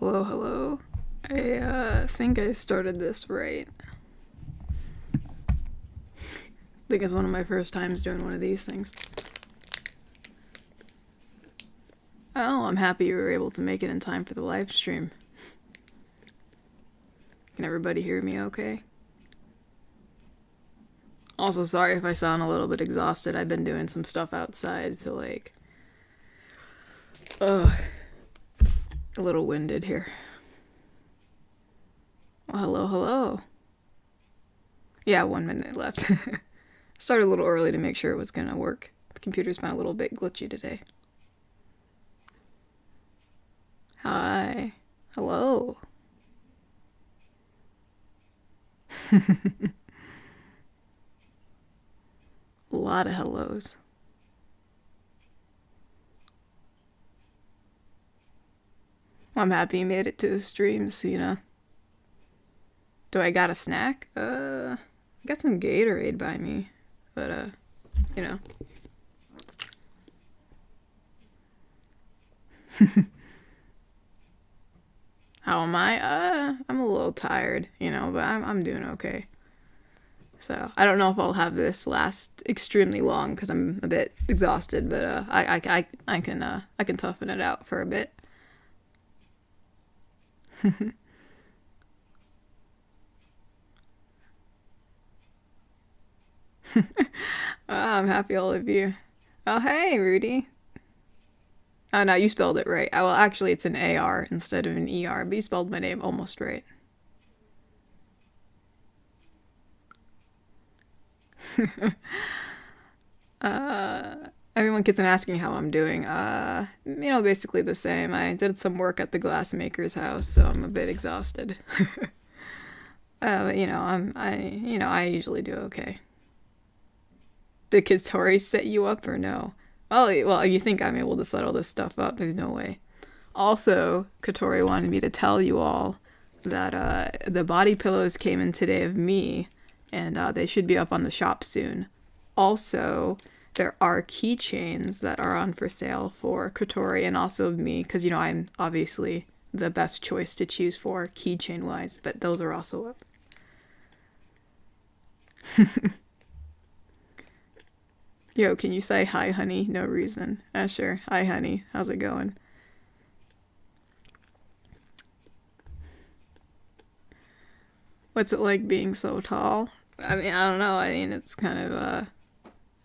Hello, hello. I think I started this right. I think it's one of my first times doing one of these things. Oh, I'm happy you were able to make it in time for the live stream. Can everybody hear me okay? Also, sorry if I sound a little bit exhausted. I've been doing some stuff outside, so like... a little winded here. Well, hello, hello. Yeah, 1 minute left. Started a little early to make sure it was gonna work. The computer's been a little bit glitchy today. Hi. Hello. A lot of hellos. I'm happy you made it to a stream, Cena. Do I got a snack? I got some Gatorade by me. But, you know. How am I? I'm a little tired, you know, but I'm doing okay. So, I don't know if I'll have this last extremely long because I'm a bit exhausted, but I can toughen it out for a bit. I'm happy all of you. Oh, hey, Rudy. Oh, no, you spelled it right. Well, actually, it's an AR instead of an ER, but you spelled my name almost right. Everyone keeps on asking how I'm doing. You know, basically the same. I did some work at the glassmaker's house, so I'm a bit exhausted. But you know, I usually do okay. Did Katori set you up or no? Well, you think I'm able to set all this stuff up? There's no way. Also, Katori wanted me to tell you all that the body pillows came in today of me, and they should be up on the shop soon. Also, there are keychains that are on for sale for Katori and also of me, because, you know, I'm obviously the best choice to choose for keychain-wise, but those are also up. Yo, can you say hi, honey? No reason. Sure. Hi, honey. How's it going? What's it like being so tall? I mean, I don't know. I mean, it's kind of,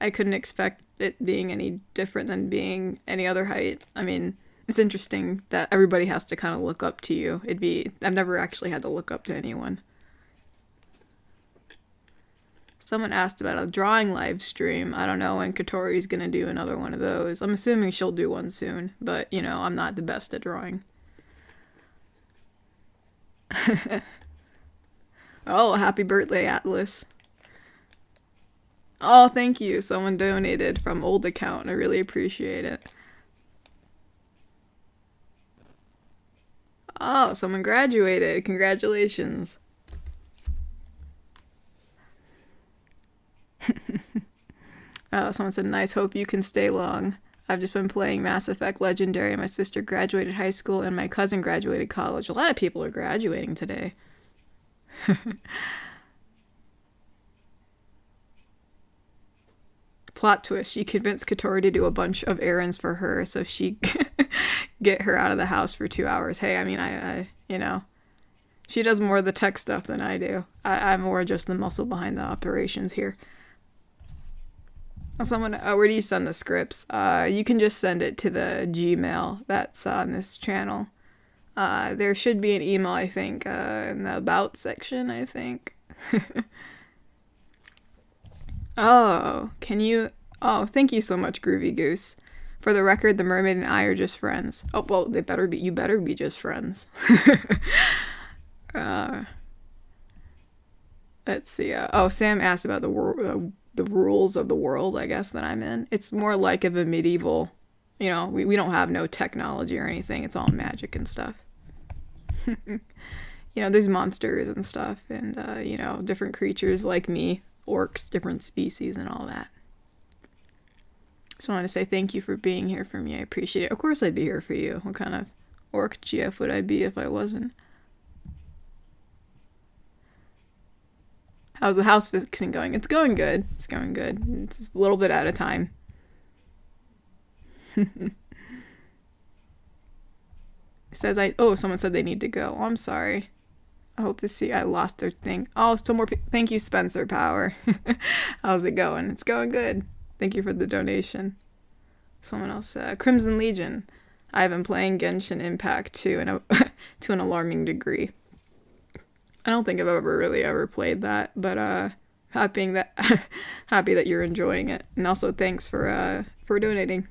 I couldn't expect it being any different than being any other height. I mean, it's interesting that everybody has to kind of look up to you. I've never actually had to look up to anyone. Someone asked about a drawing live stream. I don't know when Katori's gonna do another one of those. I'm assuming she'll do one soon, but, you know, I'm not the best at drawing. Oh, happy birthday, Atlas. Oh, thank you. Someone donated from old account. I really appreciate it. Oh, someone graduated. Congratulations. Oh, someone said, nice, hope you can stay long. I've just been playing Mass Effect Legendary. My sister graduated high school and my cousin graduated college. A lot of people are graduating today. Plot twist, she convinced Katori to do a bunch of errands for her so she get her out of the house for 2 hours. Hey, I mean, I you know, she does more of the tech stuff than I do. I'm more just the muscle behind the operations here. Someone, where do you send the scripts? You can just send it to the Gmail that's on this channel. There should be an email, I think, in the About section, I think. Oh, can you... Oh, thank you so much, Groovy Goose. For the record, the mermaid and I are just friends. Oh, well, you better be just friends. Let's see. Oh, Sam asked about the rules of the world, I guess, that I'm in. It's more like of a medieval, you know, we don't have no technology or anything. It's all magic and stuff. You know, there's monsters and stuff and, you know, different creatures like me, orcs, different species and all that. Just wanted to say thank you for being here for me. I appreciate it. Of course I'd be here for you. What kind of Orc GF would I be if I wasn't? How's the house fixing going? It's going good. It's going good. It's just a little bit at a time. Says oh, someone said they need to go. Oh, I'm sorry. I hope to see I lost their thing. Oh, still more. Thank you, Spencer Power. How's it going? It's going good. Thank you for the donation. Someone else, Crimson Legion. I've been playing Genshin Impact to an alarming degree. I don't think I've ever played that, but happy that you're enjoying it, and also thanks for donating.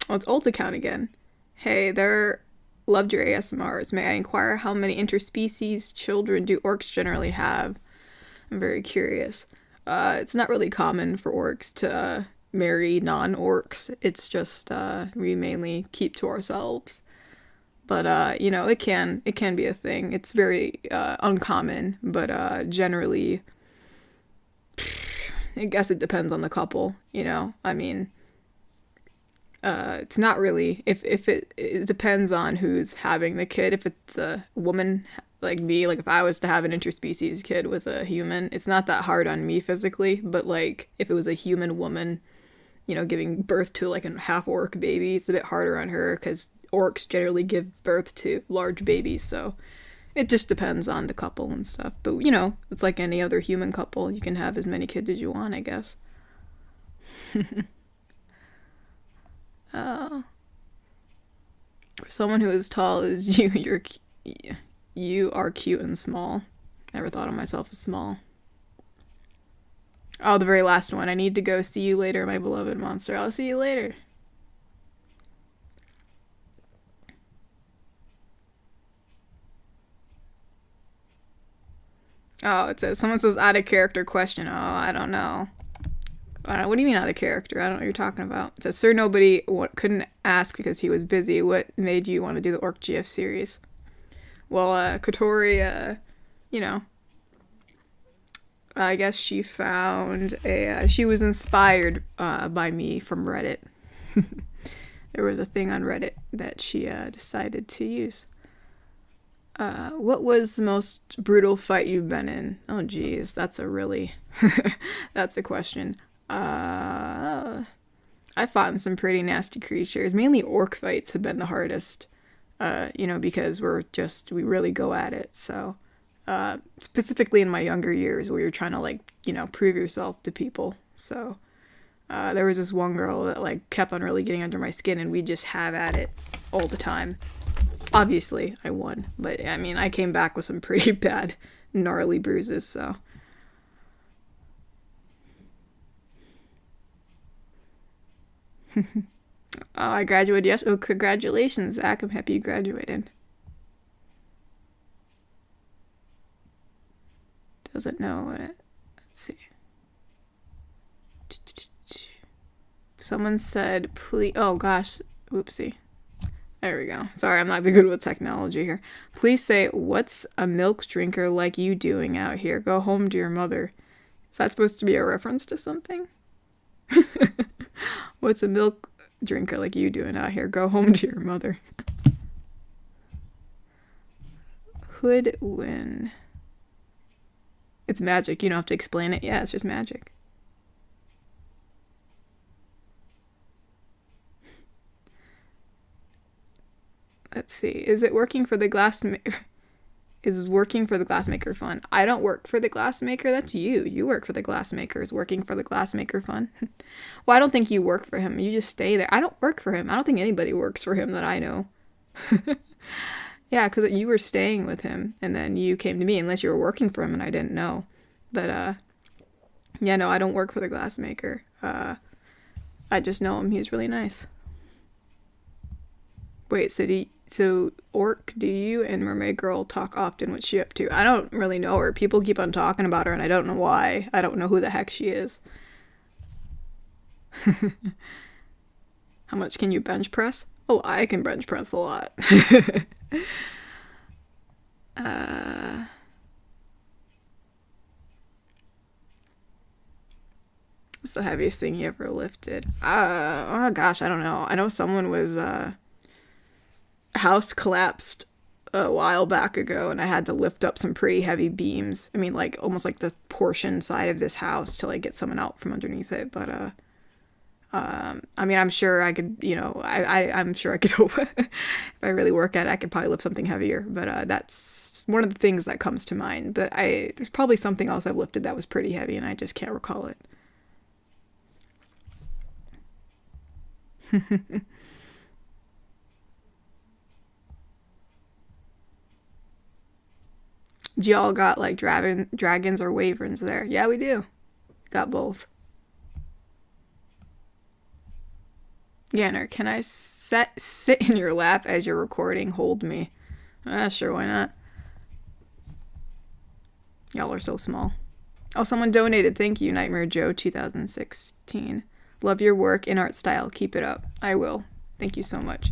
Oh, it's old account again. Hey there, loved your ASMRs. May I inquire how many interspecies children do orcs generally have? I'm very curious. It's not really common for orcs to marry non-orcs. It's just we mainly keep to ourselves. But you know, it can be a thing. It's very uncommon, but generally, I guess it depends on the couple. You know, I mean, it's not really. If it depends on who's having the kid. If it's a woman like me, like if I was to have an interspecies kid with a human, it's not that hard on me physically. But like if it was a human woman, you know, giving birth to like a half orc baby, it's a bit harder on her because orcs generally give birth to large babies, so it just depends on the couple and stuff. But you know, it's like any other human couple. You can have as many kids as you want, I guess. For someone who is tall as you, you are cute and small. Never thought of myself as small. Oh, the very last one. I need to go. See you later, my beloved monster. I'll see you later. Oh, it says, someone says out of character question. Oh, I don't know. What do you mean out of character? I don't know what you're talking about. It says, sir, nobody couldn't ask because he was busy. What made you want to do the Orc GF series? Well, Kotori, you know, I guess she found she was inspired by me from Reddit. There was a thing on Reddit that she decided to use. What was the most brutal fight you've been in? Oh, geez, that's a really, that's a question. I fought in some pretty nasty creatures. Mainly orc fights have been the hardest, you know, because we really go at it. So, specifically in my younger years where you're trying to like, you know, prove yourself to people. So, there was this one girl that like kept on really getting under my skin and we just have at it all the time. Obviously, I won, but I mean, I came back with some pretty bad, gnarly bruises, so. Oh, I graduated yesterday. Oh, congratulations, Zach. I'm happy you graduated. Doesn't know what it. Let's see. Someone said, please. Oh, gosh. Oopsie. There we go. Sorry, I'm not good with technology here. Please say, what's a milk drinker like you doing out here? Go home to your mother. Is that supposed to be a reference to something? What's a milk drinker like you doing out here? Go home to your mother. Hoodwin. It's magic. You don't have to explain it. Yeah, it's just magic. Let's see. Is it working for the glassmaker? Is working for the glassmaker fun? I don't work for the glassmaker. That's you. You work for the glassmaker. Is working for the glassmaker fun? Well, I don't think you work for him. You just stay there. I don't work for him. I don't think anybody works for him that I know. Yeah, because you were staying with him, and then you came to me, unless you were working for him and I didn't know. But, yeah, no, I don't work for the glassmaker. I just know him. He's really nice. Wait, so Orc, do you and Mermaid Girl talk often? What's she up to? I don't really know her. People keep on talking about her, and I don't know why. I don't know who the heck she is. How much can you bench press? Oh, I can bench press a lot. What's the heaviest thing you ever lifted? Oh gosh, I don't know. I know someone was house collapsed a while back ago, and I had to lift up some pretty heavy beams. I mean, like, almost like the portion side of this house to, like, get someone out from underneath it. But, I mean, I'm sure I could, you know, I'm sure I could, if I really work at it, I could probably lift something heavier. But, that's one of the things that comes to mind. But there's probably something else I've lifted that was pretty heavy, and I just can't recall it. Do y'all got like dragons or wyverns there? Yeah, we do. Got both. Ganner, can I sit in your lap as you're recording? Hold me. Sure, why not? Y'all are so small. Oh, someone donated. Thank you, Nightmare Joe 2016. Love your work in art style. Keep it up. I will. Thank you so much.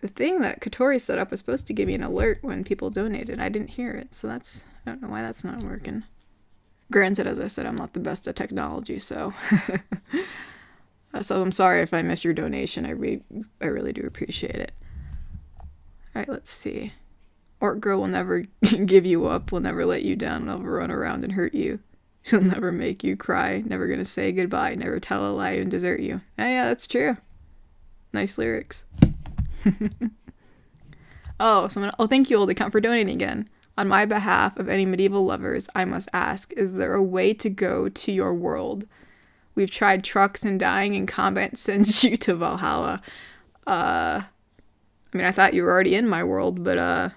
The thing that Katori set up was supposed to give me an alert when people donated. I didn't hear it, so I don't know why that's not working. Granted, as I said, I'm not the best at technology, so so I'm sorry if I missed your donation. I really do appreciate it. Alright, let's see. Orc girl will never give you up, will never let you down, will never run around and hurt you. She'll never make you cry, never gonna say goodbye, never tell a lie and desert you. Yeah, that's true. Nice lyrics. Oh, thank you, old account, for donating again. On my behalf of any medieval lovers, I must ask, is there a way to go to your world? We've tried trucks and dying in combat sends you to Valhalla. I mean, I thought you were already in my world, but, I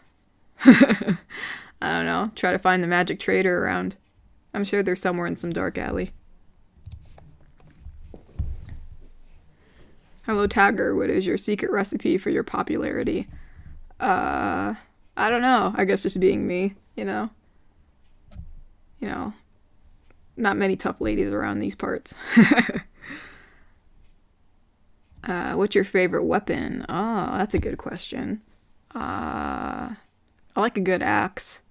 don't know. Try to find the magic trader around. I'm sure they're somewhere in some dark alley. Hello, Tagger. What is your secret recipe for your popularity? I don't know. I guess just being me, you know? You know, not many tough ladies around these parts. What's your favorite weapon? Oh, that's a good question. I like a good axe.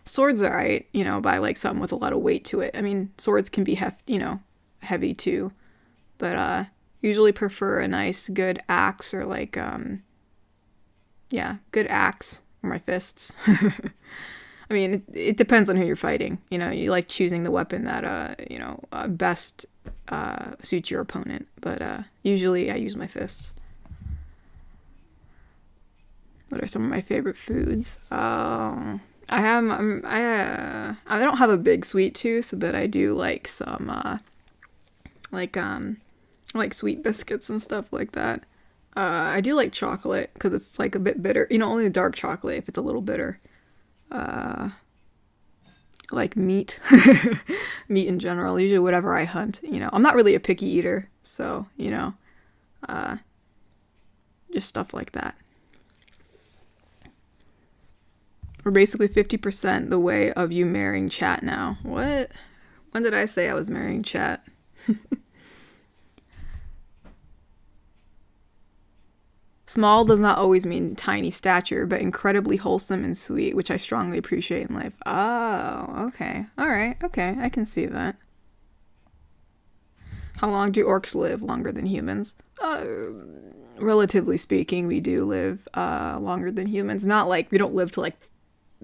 Swords are alright, you know, but I like something with a lot of weight to it. I mean, swords can be heavy too. But, usually prefer a nice, good axe or like, good axe or my fists. I mean, it depends on who you're fighting. You know, you like choosing the weapon that, best suits your opponent. But usually I use my fists. What are some of my favorite foods? I don't have a big sweet tooth, but I do like some, like sweet biscuits and stuff like that. I do like chocolate because it's like a bit bitter. You know, only the dark chocolate if it's a little bitter. Like meat. Meat in general, usually whatever I hunt, you know. I'm not really a picky eater, so, you know, just stuff like that. We're basically 50% the way of you marrying chat now. What? When did I say I was marrying chat? Small does not always mean tiny stature, but incredibly wholesome and sweet, which I strongly appreciate in life. Oh, okay. Alright, okay, I can see that. How long do orcs live? Longer than humans? Relatively speaking, we do live longer than humans. Not like, we don't live to like,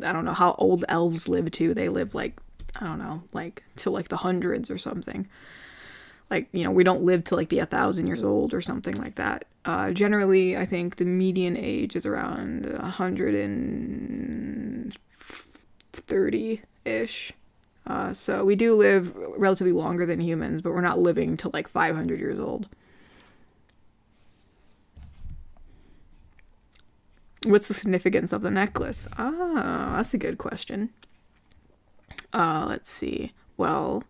I don't know how old elves live to. They live like, I don't know, like to like the hundreds or something. Like, you know, we don't live to like be 1,000 years old or something like that. Generally, I think the median age is around 130-ish. So we do live relatively longer than humans, but we're not living to like 500 years old. What's the significance of the necklace? Ah, that's a good question. Let's see. Well,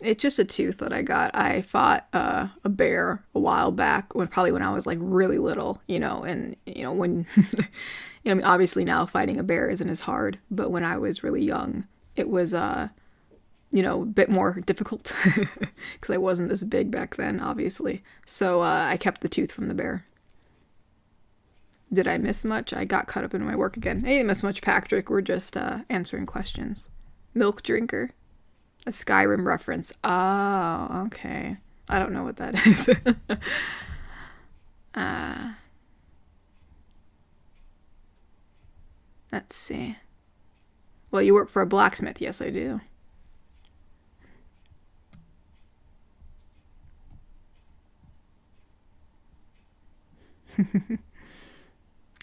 it's just a tooth that I got. I fought a bear a while back, probably when I was like really little, you know, and you know when, I mean, obviously now fighting a bear isn't as hard, but when I was really young, it was a bit more difficult because I wasn't this big back then, obviously. So I kept the tooth from the bear. Did I miss much? I got caught up in my work again. I didn't miss much, Patrick. We're just answering questions. Milk drinker. A Skyrim reference. Oh, okay. I don't know what that is. Let's see. Well, you work for a blacksmith. Yes, I do.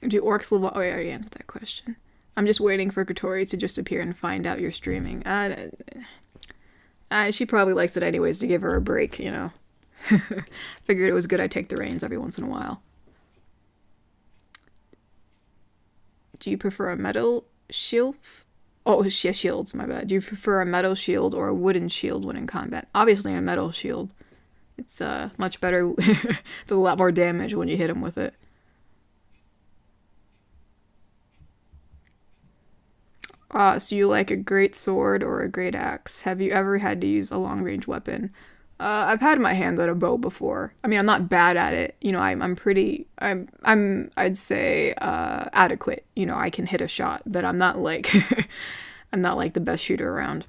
Do orcs live on... Oh, I already answered that question. I'm just waiting for Katori to just appear and find out you're streaming. She probably likes it anyways to give her a break, you know. Figured it was good I take the reins every once in a while. Do you prefer a metal shield? Oh, shields, my bad. Do you prefer a metal shield or a wooden shield when in combat? Obviously a metal shield. It's much better. It's a lot more damage when you hit him with it. So you like a great sword or a great axe? Have you ever had to use a long-range weapon? I've had my hand on a bow before. I mean, I'm not bad at it. You know, I'd say adequate. You know, I can hit a shot, but I'm not like I'm not like the best shooter around.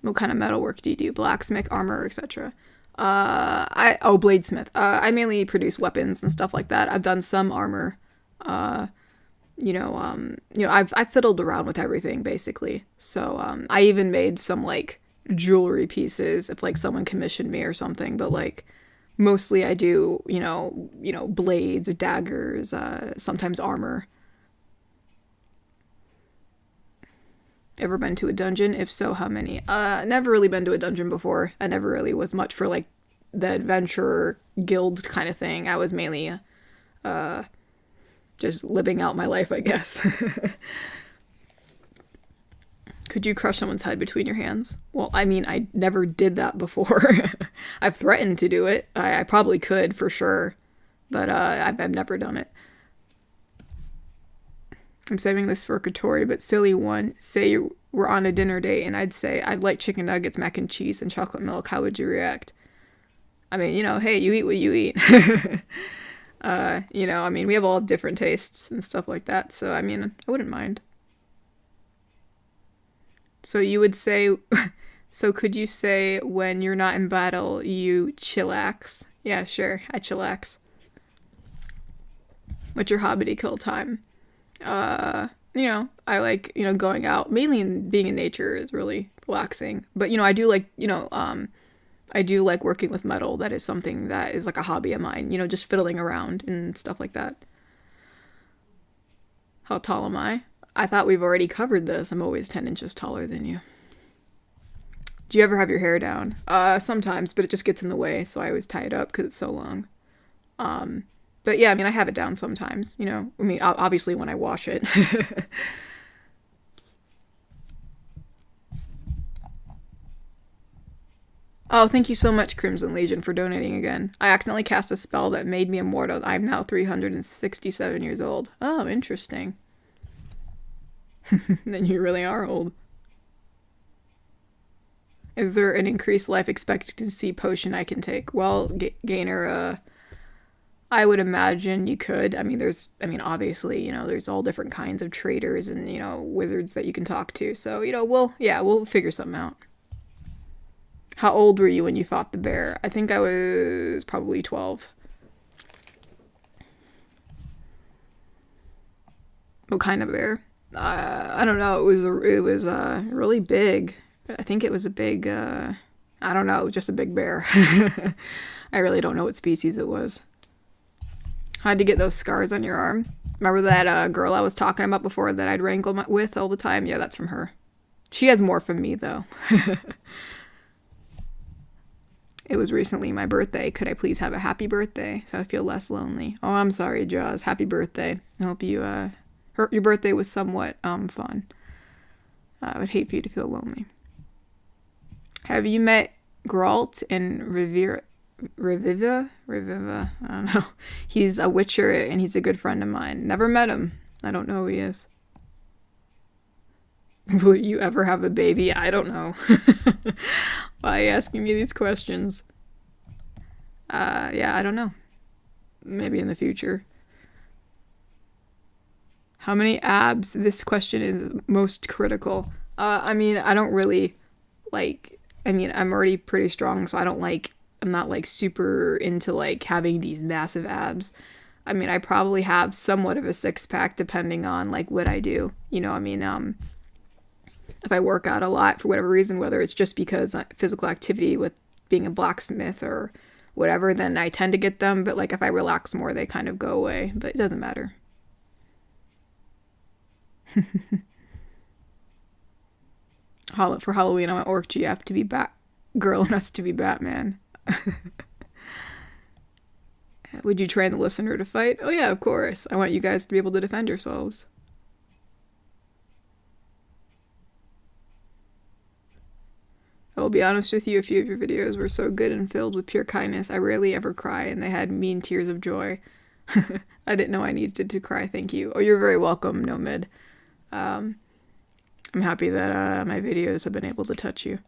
What kind of metalwork do you do? Blacksmith, armor, etc. Bladesmith. I mainly produce weapons and stuff like that. I've done some armor. I've fiddled around with everything basically. So I even made some like jewelry pieces if like someone commissioned me or something. But like mostly I do blades or daggers, sometimes armor. Ever been to a dungeon? If so, how many? Never really been to a dungeon before. I never really was much for like the adventurer guild kind of thing. I was mainly just living out my life, I guess. Could you crush someone's head between your hands? Well, I mean, I never did that before. I've threatened to do it. I probably could for sure, but I've never done it. I'm saving this for Katori, but silly one. Say we're on a dinner date and I'd say I'd like chicken nuggets, mac and cheese, and chocolate milk. How would you react? I mean, hey, you eat what you eat. I mean, we have all different tastes and stuff like that, so I mean, I wouldn't mind. So you would say, so could you say when you're not in battle, you chillax? Yeah, sure, I chillax. What's your hobby to kill time? I like, going out, mainly being in nature is really relaxing. But, I do like, I do like working with metal. That is something that is like a hobby of mine, just fiddling around and stuff like that. How tall am I? I thought we've already covered this. I'm always 10 inches taller than you. Do you ever have your hair down? Sometimes, but it just gets in the way, so I always tie it up because it's so long. But yeah, I mean, I have it down sometimes, I mean, obviously when I wash it. Oh, thank you so much, Crimson Legion, for donating again. I accidentally cast a spell that made me immortal. I'm now 367 years old. Oh, interesting. Then you really are old. Is there an increased life expectancy potion I can take? Well, Gainer, I would imagine you could. I mean, obviously, there's all different kinds of traders and, wizards that you can talk to. So, we'll figure something out. How old were you when you fought the bear? I think I was probably 12. What kind of bear? I don't know. It was really big. I think it was a big, I don't know, just a big bear. I really don't know what species it was. How'd you get those scars on your arm? Remember that girl I was talking about before that I'd wrangle with all the time? Yeah, that's from her. She has more from me, though. It was recently my birthday. Could I please have a happy birthday so I feel less lonely? Oh, I'm sorry, Jaws. Happy birthday. I hope your birthday was somewhat fun. I would hate for you to feel lonely. Have you met Geralt in Reviva? I don't know. He's a witcher and he's a good friend of mine. Never met him. I don't know who he is. Will you ever have a baby? I don't know. Why are you asking me these questions? Yeah, I don't know. Maybe in the future. How many abs? This question is most critical. I mean, I don't really I'm already pretty strong, so I don't like I'm not like super into like having these massive abs. I mean, I probably have somewhat of a six-pack depending on like what I do. You know, I mean, if I work out a lot for whatever reason, whether it's just because physical activity with being a blacksmith or whatever, then I tend to get them. But like if I relax more, they kind of go away. But it doesn't matter. For Halloween, I want Orc GF to be Batgirl and us to be Batman. Would you train the listener to fight? Oh yeah, of course. I want you guys to be able to defend yourselves. I will be honest with you, a few of your videos were so good and filled with pure kindness. I rarely ever cry, and they had mean tears of joy. I didn't know I needed to cry, thank you. Oh, you're very welcome, Nomad. I'm happy that my videos have been able to touch you.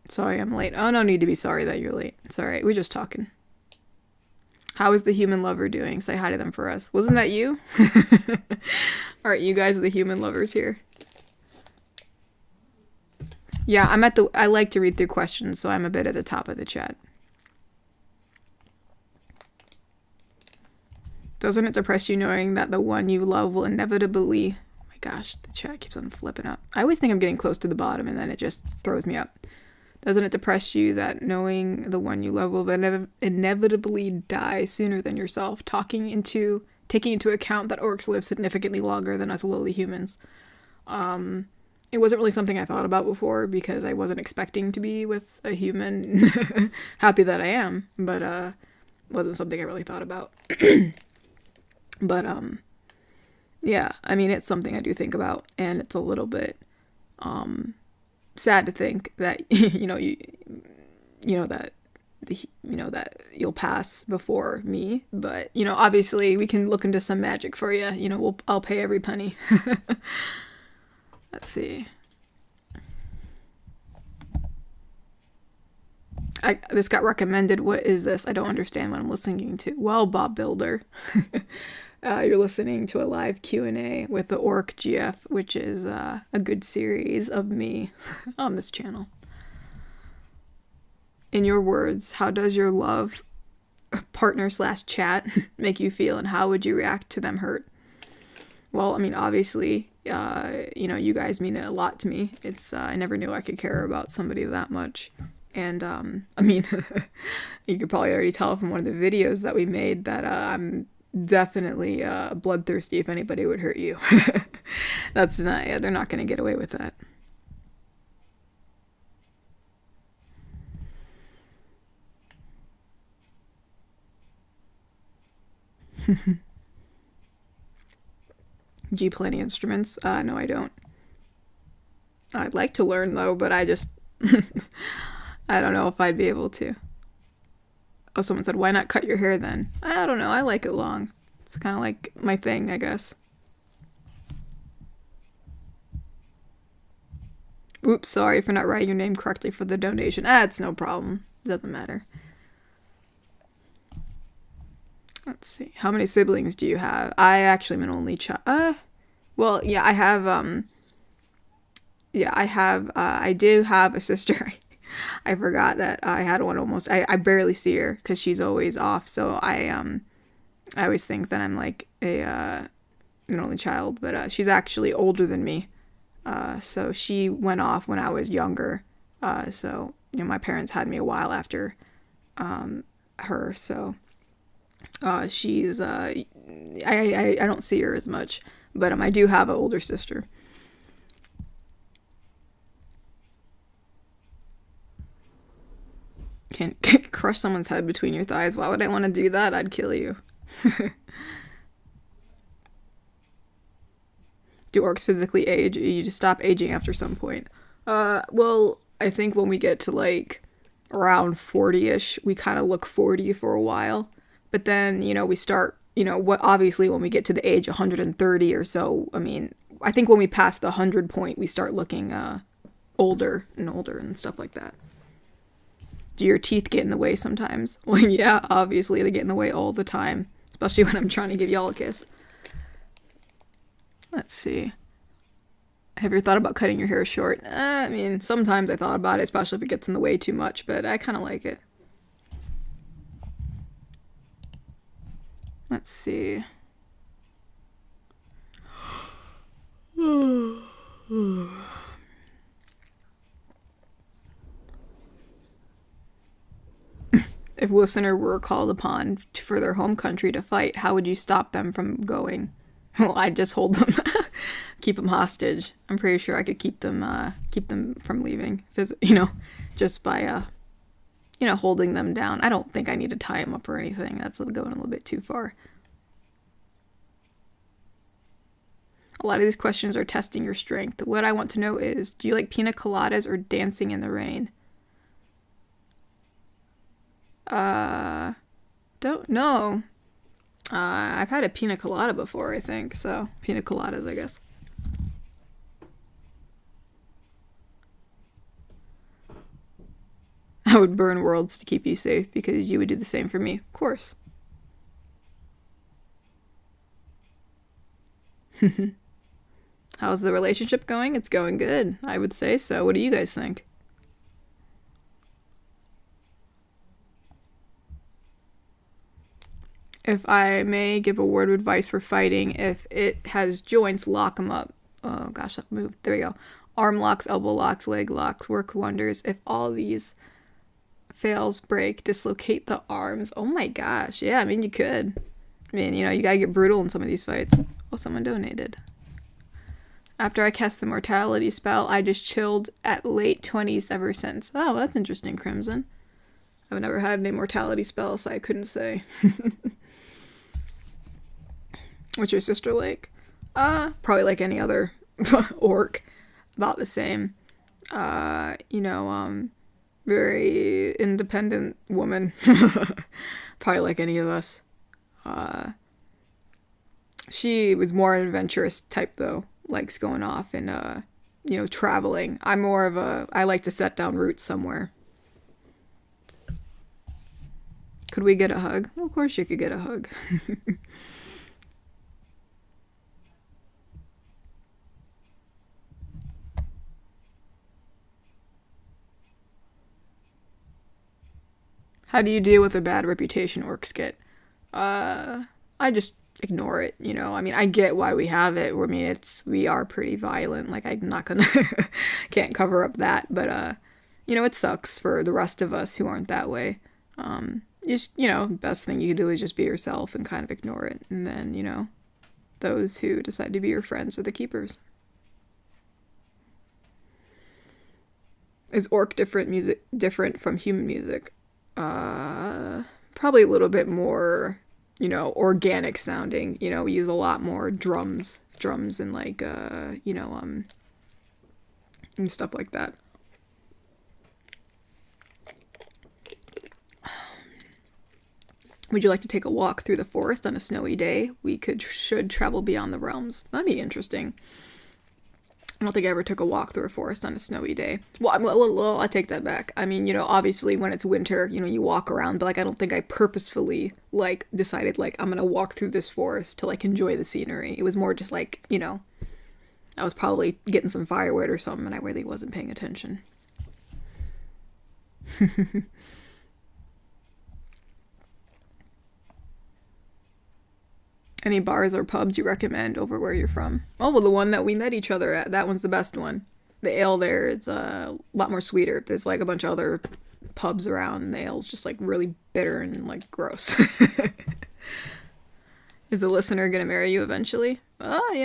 Sorry I'm late. Oh, no need to be sorry that you're late. It's alright, we're just talking. How is the human lover doing? Say hi to them for us. Wasn't that you? Alright, you guys are the human lovers here. Yeah, I like to read through questions, so I'm a bit at the top of the chat. Doesn't it depress you knowing that the one you love will inevitably... Oh my gosh, the chat keeps on flipping up. I always think I'm getting close to the bottom and then it just throws me up. Doesn't it depress you that knowing the one you love will inevitably die sooner than yourself? Taking into account that orcs live significantly longer than us lowly humans. It wasn't really something I thought about before because I wasn't expecting to be with a human. Happy that I am, but wasn't something I really thought about. But yeah, I mean, it's something I do think about, and it's a little bit sad to think that that you'll pass before me, but obviously we can look into some magic for you. I'll pay every penny. Let's see. This got recommended. What is this? I don't understand what I'm listening to. Well, Bob Builder. You're listening to a live Q&A with the Orc GF, which is a good series of me on this channel. In your words, how does your love partner/chat make you feel, and how would you react to them hurt? Well, I mean, obviously, you guys mean a lot to me. I never knew I could care about somebody that much. And, I mean, you could probably already tell from one of the videos that we made that I'm definitely bloodthirsty if anybody would hurt you. That's not, yeah, they're not going to get away with that. Do you play any instruments? No, I don't. I'd like to learn though, but I just, I don't know if I'd be able to. Oh, someone said, why not cut your hair then? I don't know, I like it long. It's kind of like my thing, I guess. Oops, sorry for not writing your name correctly for the donation. It's no problem. It doesn't matter. Let's see. How many siblings do you have? I actually am an only child. Well, yeah, I have, I do have a sister. I forgot that I had one almost. I barely see her because she's always off. So I always think that I'm like an only child, but she's actually older than me. So she went off when I was younger. So my parents had me a while after her. So she's I don't see her as much, but I do have an older sister. Can't crush someone's head between your thighs. Why would I want to do that? I'd kill you. Do orcs physically age? You just stop aging after some point. Well, I think when we get to like around 40-ish, we kind of look 40 for a while. But then, we start, obviously when we get to the age 130 or so, I mean, I think when we pass the 100 point, we start looking older and older and stuff like that. Do your teeth get in the way sometimes? Well, yeah, obviously they get in the way all the time, especially when I'm trying to give y'all a kiss. Let's see. Have you ever thought about cutting your hair short? I mean, sometimes I thought about it, especially if it gets in the way too much, but I kind of like it. Let's see. If a listener were called upon for their home country to fight, how would you stop them from going? Well, I'd just hold them, keep them hostage. I'm pretty sure I could keep them from leaving, just by, holding them down. I don't think I need to tie them up or anything. That's going a little bit too far. A lot of these questions are testing your strength. What I want to know is, do you like pina coladas or dancing in the rain? Don't know. I've had a pina colada before, I think, so pina coladas, I guess. I would burn worlds to keep you safe because you would do the same for me, of course. How's the relationship going? It's going good, I would say so. What do you guys think? If I may give a word of advice for fighting, if it has joints, lock them up. Oh gosh, that moved. There we go. Arm locks, elbow locks, leg locks work wonders. If all these fails, break, dislocate the arms. Oh my gosh. Yeah, I mean, you could. I mean, you gotta get brutal in some of these fights. Oh, someone donated. After I cast the mortality spell, I just chilled at late 20s ever since. Oh, that's interesting, Crimson. I've never had an immortality spell, so I couldn't say. What's your sister like? Probably like any other orc. About the same. Very independent woman. Probably like any of us. She was more an adventurous type, though. Likes going off and, traveling. I'm more of I like to set down roots somewhere. Could we get a hug? Well, of course you could get a hug. How do you deal with a bad reputation orcs get? I just ignore it, I mean, I get why we have it. I mean, we are pretty violent. Like, I'm not gonna, can't cover up that. But, it sucks for the rest of us who aren't that way. Best thing you can do is just be yourself and kind of ignore it. And then, those who decide to be your friends are the keepers. Is orc different from human music? Probably a little bit more, organic sounding. We use a lot more drums and like, and stuff like that. Would you like to take a walk through the forest on a snowy day? We should travel beyond the realms. That'd be interesting. I don't think I ever took a walk through a forest on a snowy day. Well, I take that back. I mean, obviously when it's winter, you walk around, but like I don't think I purposefully like decided like I'm gonna walk through this forest to like enjoy the scenery. It was more just like, I was probably getting some firewood or something and I really wasn't paying attention. Any bars or pubs you recommend over where you're from? Oh, well, the one that we met each other at, that one's the best one. The ale there is a lot more sweeter. There's like a bunch of other pubs around and the ale's just like really bitter and like gross. Is the listener gonna marry you eventually? Oh, I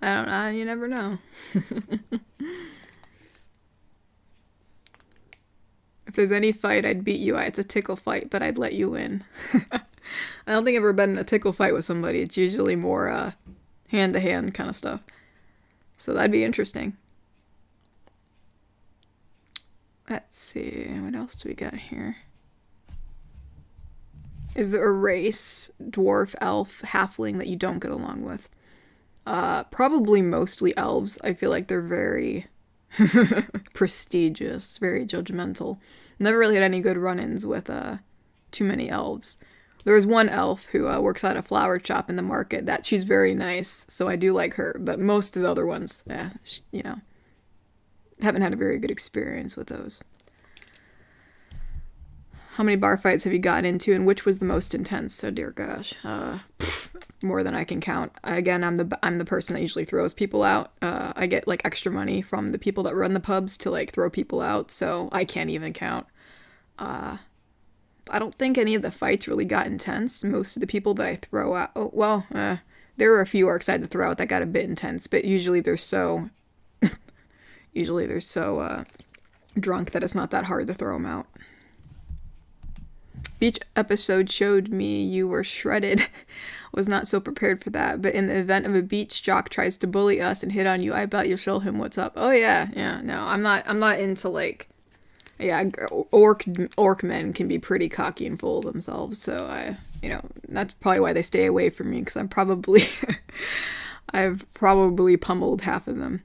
don't know. You never know. If there's any fight, I'd beat you. It's a tickle fight, but I'd let you win. I don't think I've ever been in a tickle fight with somebody. It's usually more hand-to-hand kind of stuff. So that'd be interesting. Let's see. What else do we got here? Is there a race, dwarf, elf, halfling, that you don't get along with? Probably mostly elves. I feel like they're very prestigious, very judgmental. Never really had any good run-ins with too many elves. There's one elf who works at a flower shop in the market that she's very nice, so I do like her. But most of the other ones, you know, haven't had a very good experience with those. How many bar fights have you gotten into, and which was the most intense? Oh dear gosh, more than I can count. Again, I'm the person that usually throws people out. I get like extra money from the people that run the pubs to like throw people out, so I can't even count. I don't think any of the fights really got intense. Most of the people that I throw out, there were a few orcs I had to throw out that got a bit intense, but usually they're so drunk that it's not that hard to throw them out. Beach episode showed me you were shredded. Was not so prepared for that, but in the event of a beach jock tries to bully us and hit on you, I bet you'll show him what's up. Oh yeah, no, I'm not into like, orc men can be pretty cocky and full of themselves, so that's probably why they stay away from me, because I've probably pummeled half of them.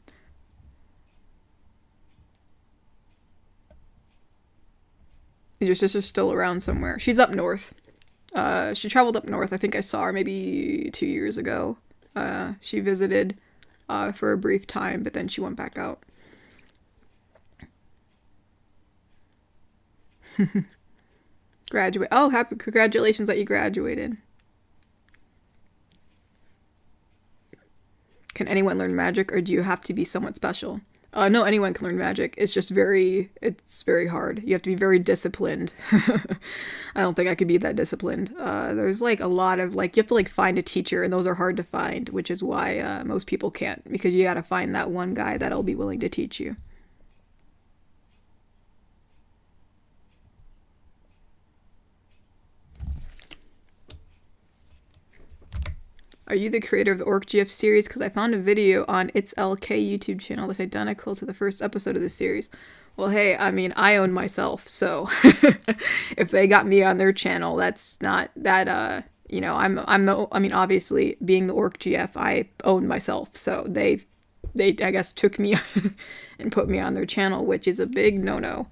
Is your sister still around somewhere? She's up north. She traveled up north. I think I saw her maybe 2 years ago. She visited for a brief time, but then she went back out. Congratulations that you graduated. Can anyone learn magic, or do you have to be somewhat special? No, anyone can learn magic. It's just it's very hard. You have to be very disciplined. I don't think I could be that disciplined. There's like a lot of like, you have to like find a teacher, and those are hard to find, which is why most people can't, because you gotta find that one guy that'll be willing to teach you. Are you the creator of the Orc GF series? Because I found a video on It's LK YouTube channel that's identical to the first episode of the series. Well, hey, I mean, I own myself, so if they got me on their channel, that's not that, obviously, being the Orc GF, I own myself, so they I guess, took me and put me on their channel, which is a big no-no.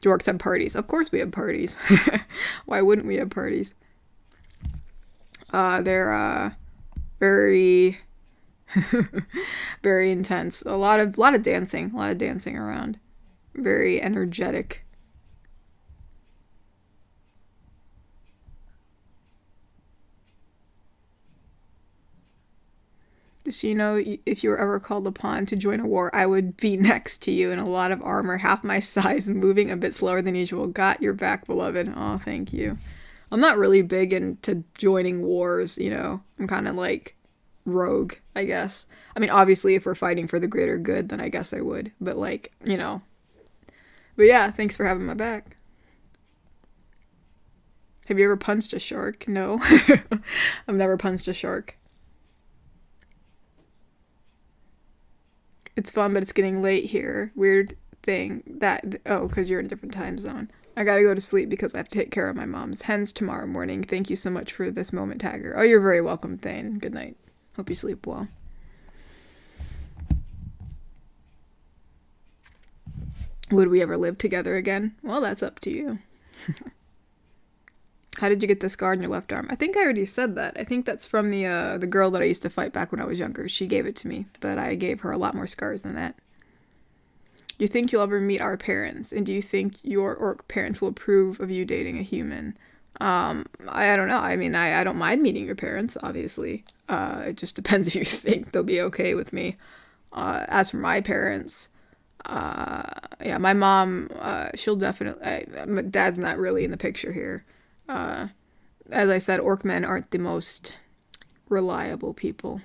Do orcs have parties? Of course we have parties. Why wouldn't we have parties? They're very very intense. A lot of dancing around. Very energetic. Just so you know, if you were ever called upon to join a war, I would be next to you in a lot of armor, half my size, moving a bit slower than usual. Got your back, beloved. Oh, thank you. I'm not really big into joining wars, you know. I'm kind of like rogue, I guess. I mean, obviously, if we're fighting for the greater good, then I guess I would. But like, you know. But yeah, thanks for having my back. Have you ever punched a shark? No. I've never punched a shark. It's fun, but it's getting late here. Weird thing that... Oh, because you're in a different time zone. I gotta go to sleep because I have to take care of my mom's hens tomorrow morning. Thank you so much for this moment, Tagger. Oh, you're very welcome, Thane. Good night. Hope you sleep well. Would we ever live together again? Well, that's up to you. How did you get the scar on your left arm? I think I already said that. I think that's from the girl that I used to fight back when I was younger. She gave it to me, but I gave her a lot more scars than that. Do you think you'll ever meet our parents? And do you think your orc parents will approve of you dating a human? I don't know. I mean, I don't mind meeting your parents, obviously. It just depends if you think they'll be okay with me. As for my parents, yeah, my mom, she'll definitely... my dad's not really in the picture here. As I said, orc men aren't the most reliable people.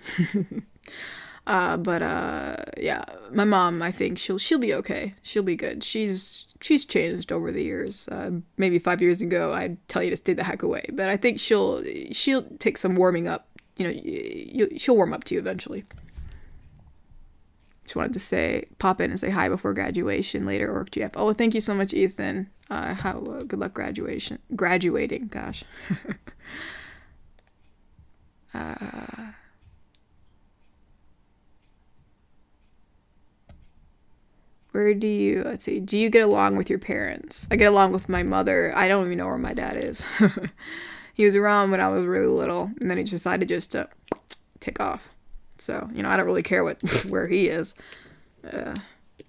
Yeah, my mom, I think she'll be okay. She'll be good. She's changed over the years. Maybe 5 years ago, I'd tell you to stay the heck away. But I think she'll take some warming up. You know, she'll warm up to you eventually. Just wanted to pop in and say hi before graduation later, Orc GF. Oh, thank you so much, Ethan. Good luck graduating, gosh. Where do you, let's see, do you get along with your parents? I get along with my mother. I don't even know where my dad is. He was around when I was really little, and then he decided just to take off. So, you know, I don't really care where he is. It'd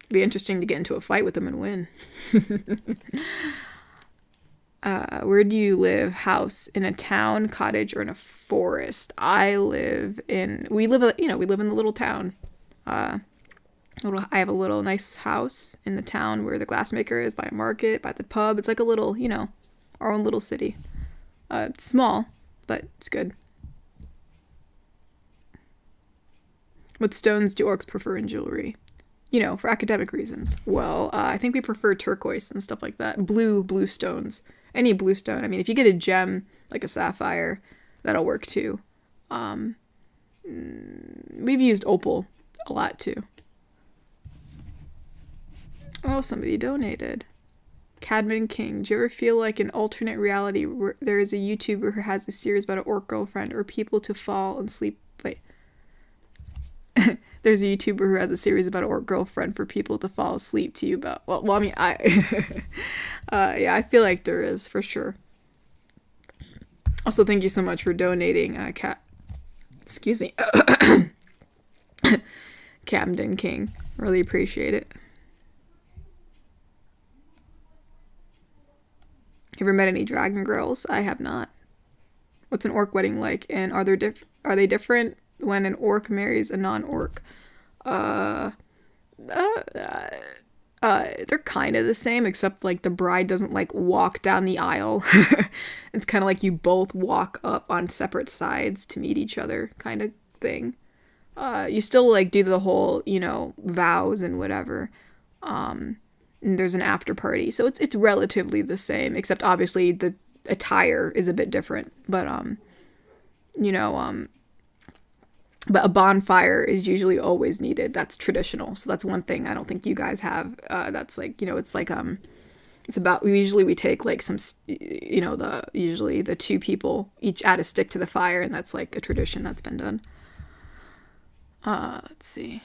be interesting to get into a fight with him and win. Where do you live? House, in a town, cottage, or in a forest? We live in the little town. I have a little nice house in the town where the glassmaker is, by a market, by the pub. It's like a little, you know, our own little city. It's small, but it's good. What stones do orcs prefer in jewelry? You know, for academic reasons. Well, I think we prefer turquoise and stuff like that. Blue stones. Any blue stone. I mean, if you get a gem, like a sapphire, that'll work too. We've used opal a lot too. Oh, somebody donated. Cadman King, do you ever feel like an alternate reality where there is a YouTuber who has a series about an orc girlfriend or people to fall and sleep? Wait. There's a YouTuber who has a series about an orc girlfriend for people to fall asleep to you about. Well, I mean, yeah, I feel like there is, for sure. Also, thank you so much for donating, excuse me. Camden King. Really appreciate it. Ever met any dragon girls? I have not. What's an orc wedding like? And are they different when an orc marries a non-orc? They're kind of the same, except like the bride doesn't like walk down the aisle. It's kind of like you both walk up on separate sides to meet each other, kind of thing. You still like do the whole, you know, vows and whatever. And there's an after party, so it's relatively the same, except obviously the attire is a bit different. But you know, but a bonfire is usually always needed. That's traditional, so that's one thing I don't think you guys have. That's like, you know, it's like it's about, we take like some, you know, usually the two people each add a stick to the fire, and that's like a tradition that's been done. Let's see.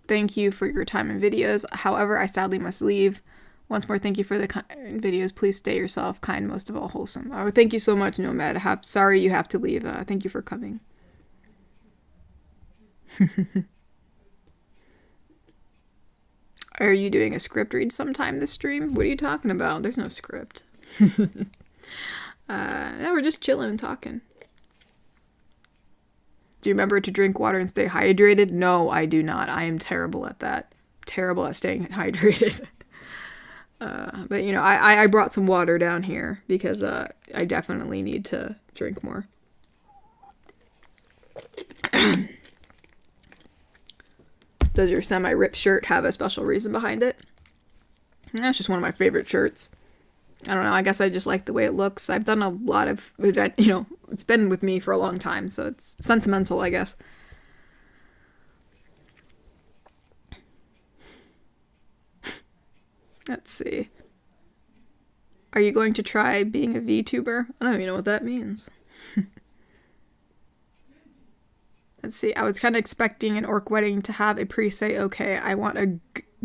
Thank you for your time and videos. However, I sadly must leave. Once more, thank you for the videos. Please stay yourself, kind, most of all, wholesome. Thank you so much, Nomad. Sorry you have to leave. Thank you for coming. Are you doing a script read sometime this stream? What are you talking about? There's no script. No, we're just chilling and talking. Do you remember to drink water and stay hydrated? No, I do not. I am terrible at that. Terrible at staying hydrated. But, you know, I brought some water down here because I definitely need to drink more. Does your semi-ripped shirt have a special reason behind it? That's just one of my favorite shirts. I don't know, I guess I just like the way it looks. I've done a lot of, you know, it's been with me for a long time, so it's sentimental, I guess. Let's see. Are you going to try being a VTuber? I don't even know what that means. Let's see, I was kind of expecting an orc wedding to have a priest say, okay, I want a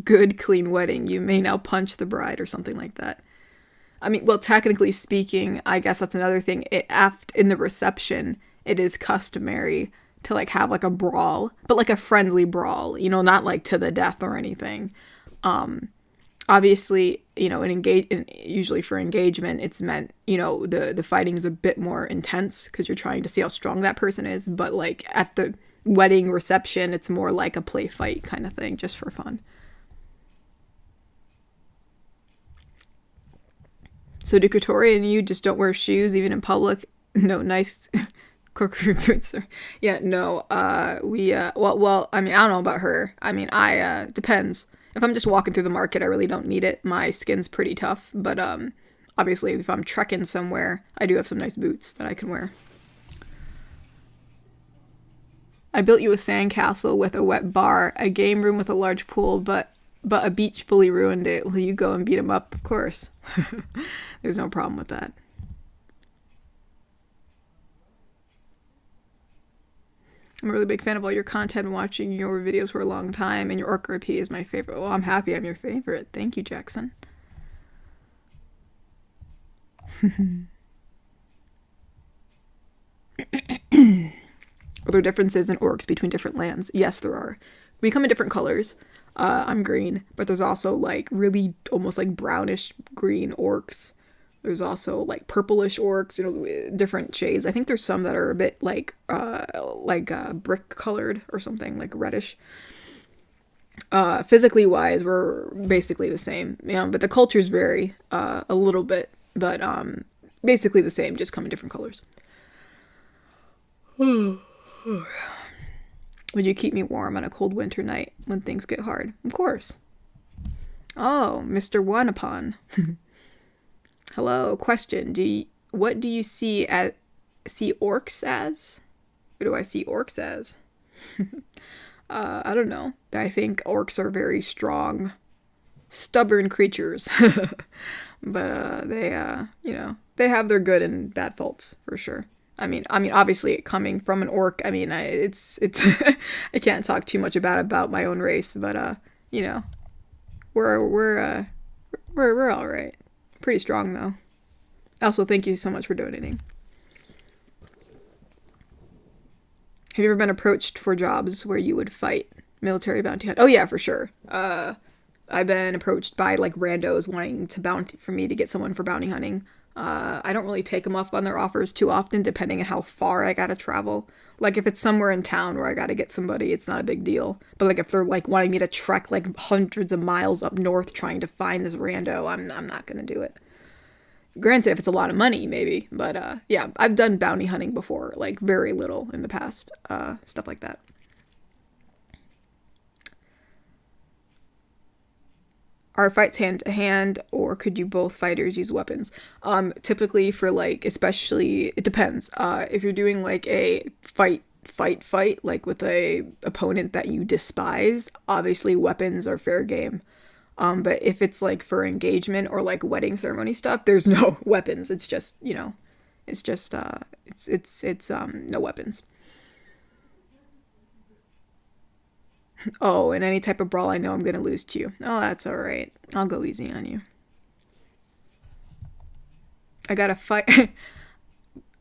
good, clean wedding. You may now punch the bride, or something like that. I mean, well, technically speaking, I guess that's another thing. In the reception, it is customary to like have like a brawl, but like a friendly brawl, you know, not like to the death or anything. Obviously, you know, usually for engagement, it's meant, you know, the fighting is a bit more intense because you're trying to see how strong that person is. But like at the wedding reception, it's more like a play fight kind of thing, just for fun. So do Katori and you just don't wear shoes even in public? No, nice corker boots. Yeah, no. Well, I mean, I don't know about her. I mean, depends. If I'm just walking through the market, I really don't need it. My skin's pretty tough, but obviously if I'm trekking somewhere, I do have some nice boots that I can wear. I built you a sandcastle with a wet bar, a game room with a large pool, but but a beach bully ruined it. Will you go and beat him up? Of course. There's no problem with that. I'm a really big fan of all your content and watching your videos for a long time, and your Orc RP is my favorite. Well, I'm happy I'm your favorite. Thank you, Jackson. Are there differences in orcs between different lands? Yes, there are. We come in different colors. I'm green, but there's also like really almost like brownish green orcs. There's also like purplish orcs, you know, different shades. I think there's some that are a bit like brick colored or something, like reddish. Physically wise, we're basically the same, you know, but the cultures vary a little bit, but basically the same, just come in different colors. Would you keep me warm on a cold winter night when things get hard? Of course. Oh, Mr. One Upon. Hello, question. What do you see orcs as? What do I see orcs as? I don't know. I think orcs are very strong, stubborn creatures. But they you know, they have their good and bad faults for sure. I mean, obviously coming from an orc, I mean, it's I can't talk too much about my own race, but you know, we're all right. Pretty strong though. Also, thank you so much for donating. Have you ever been approached for jobs where you would fight military bounty hunt? Oh yeah, for sure. I've been approached by like randos wanting for me to get someone for bounty hunting. I don't really take them up on their offers too often, depending on how far I gotta travel. Like if it's somewhere in town where I gotta get somebody, it's not a big deal. But like if they're like wanting me to trek like hundreds of miles up north trying to find this rando, I'm not gonna do it. Granted, if it's a lot of money, maybe. But yeah, I've done bounty hunting before, like very little in the past, stuff like that. Are fights hand to hand, or could you both fighters use weapons? Typically for like, especially, it depends. If you're doing like a fight, like with a opponent that you despise, obviously weapons are fair game. But if it's like for engagement or like wedding ceremony stuff, there's no weapons. It's just, you know, it's just, it's no weapons. Oh, in any type of brawl, I know I'm gonna lose to you. Oh, that's alright. I'll go easy on you. I gotta fight.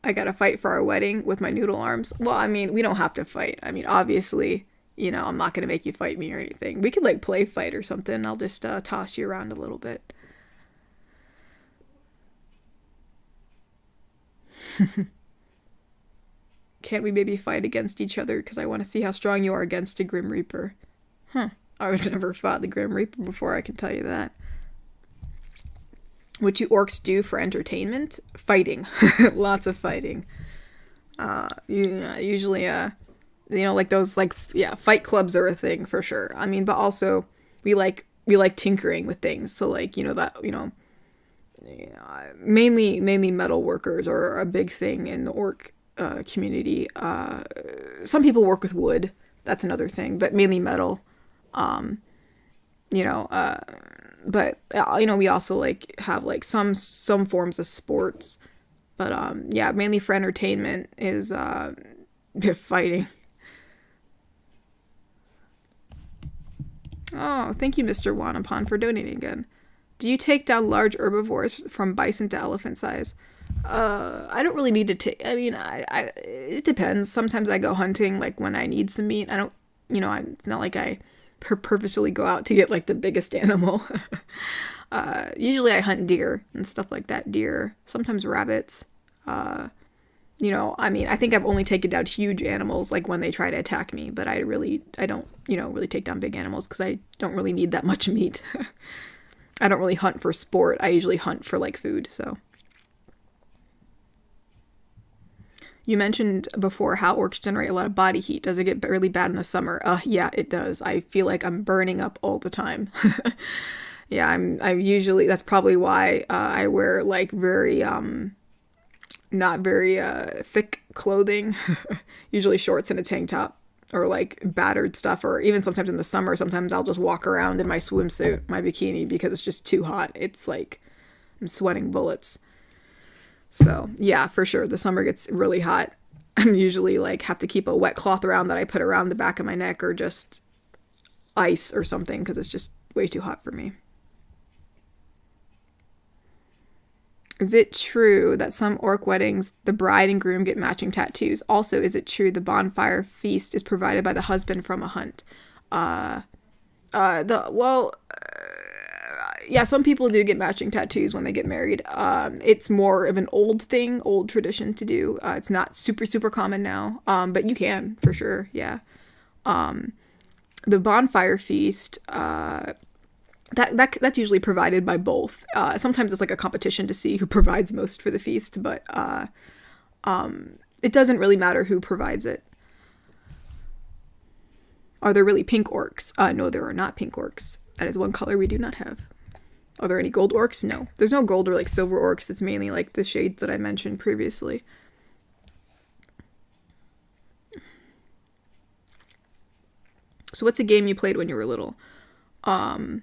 I gotta fight for our wedding with my noodle arms. Well, I mean, we don't have to fight. I mean, obviously, you know, I'm not gonna make you fight me or anything. We could like play fight or something. I'll just toss you around a little bit. Can't we maybe fight against each other? Because I want to see how strong you are against a Grim Reaper. Huh. I've never fought the Grim Reaper before, I can tell you that. What you orcs do for entertainment? Fighting. Lots of fighting. Usually, you know, like those, like, yeah, fight clubs are a thing for sure. I mean, but also, we like tinkering with things. So, like, you know, that, you know, mainly metal workers are a big thing in the orc community. Some people work with wood, that's another thing, but mainly metal. You know, but you know, we also like have like some forms of sports, but yeah, mainly for entertainment is fighting. Oh, thank you, Mr. Wanapon, for donating again. Do you take down large herbivores from bison to elephant size? I don't really need to take, I mean, it depends. Sometimes I go hunting, like, when I need some meat. I don't, you know, it's not like I purposely go out to get, like, the biggest animal. Usually I hunt deer and stuff like that. Deer, sometimes rabbits. You know, I mean, I think I've only taken down huge animals, like, when they try to attack me. But I don't, you know, really take down big animals because I don't really need that much meat. I don't really hunt for sport. I usually hunt for, like, food, so. You mentioned before how orcs generate a lot of body heat. Does it get really bad in the summer? Yeah, it does. I feel like I'm burning up all the time. Yeah, I usually, that's probably why I wear like very, not very thick clothing. Usually shorts and a tank top. or like battered stuff, or even sometimes in the summer, sometimes I'll just walk around in my swimsuit, my bikini, because it's just too hot. It's like I'm sweating bullets. So yeah, for sure, the summer gets really hot. I'm usually like have to keep a wet cloth around that I put around the back of my neck, or just ice or something, because it's just way too hot for me. Is it true that some orc weddings, the bride and groom get matching tattoos? Also, is it true the bonfire feast is provided by the husband from a hunt? Yeah, some people do get matching tattoos when they get married. It's more of an old tradition to do. It's not super, super common now, but you can, for sure, yeah. The bonfire feast, that's usually provided by both. Sometimes it's like a competition to see who provides most for the feast, but it doesn't really matter who provides it. Are there really pink orcs? No, there are not pink orcs. That is one color we do not have. Are there any gold orcs? No. There's no gold or like silver orcs. It's mainly like the shades that I mentioned previously. So what's a game you played when you were little? We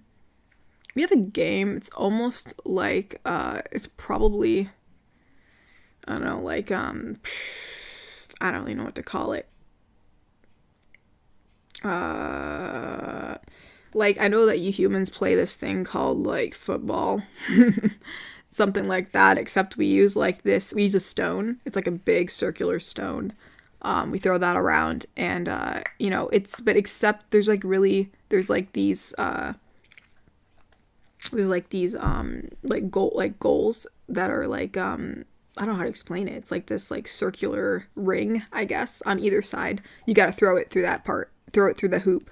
have a game. It's almost like, it's probably, I don't know, like, I don't really know what to call it. Like, I know that you humans play this thing called, like, football. Something like that, except we use, like, this. We use a stone. It's, like, a big circular stone. We throw that around, and, you know, but except there's, like, these, goals that are, like, I don't know how to explain it. It's, like, this, like, circular ring, I guess, on either side. You gotta throw it through that part. Throw it through the hoop.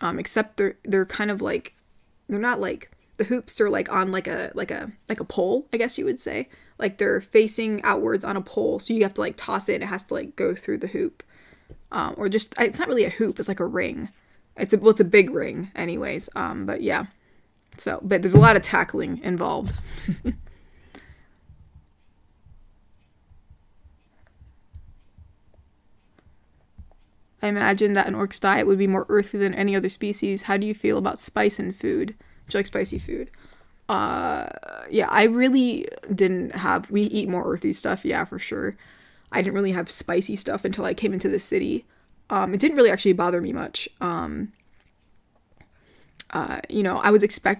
Except they're kind of like, they're not like, the hoops are like on like a pole, I guess you would say. Like they're facing outwards on a pole, so you have to like toss it and it has to like go through the hoop. Or just, it's not really a hoop, it's like a ring. It's a big ring anyways. But yeah. So, but there's a lot of tackling involved. I imagine that an orc's diet would be more earthy than any other species. How do you feel about spice in food? Do you like spicy food? Yeah, I really didn't have... We eat more earthy stuff, yeah, for sure. I didn't really have spicy stuff until I came into the city. It didn't really actually bother me much. You know, I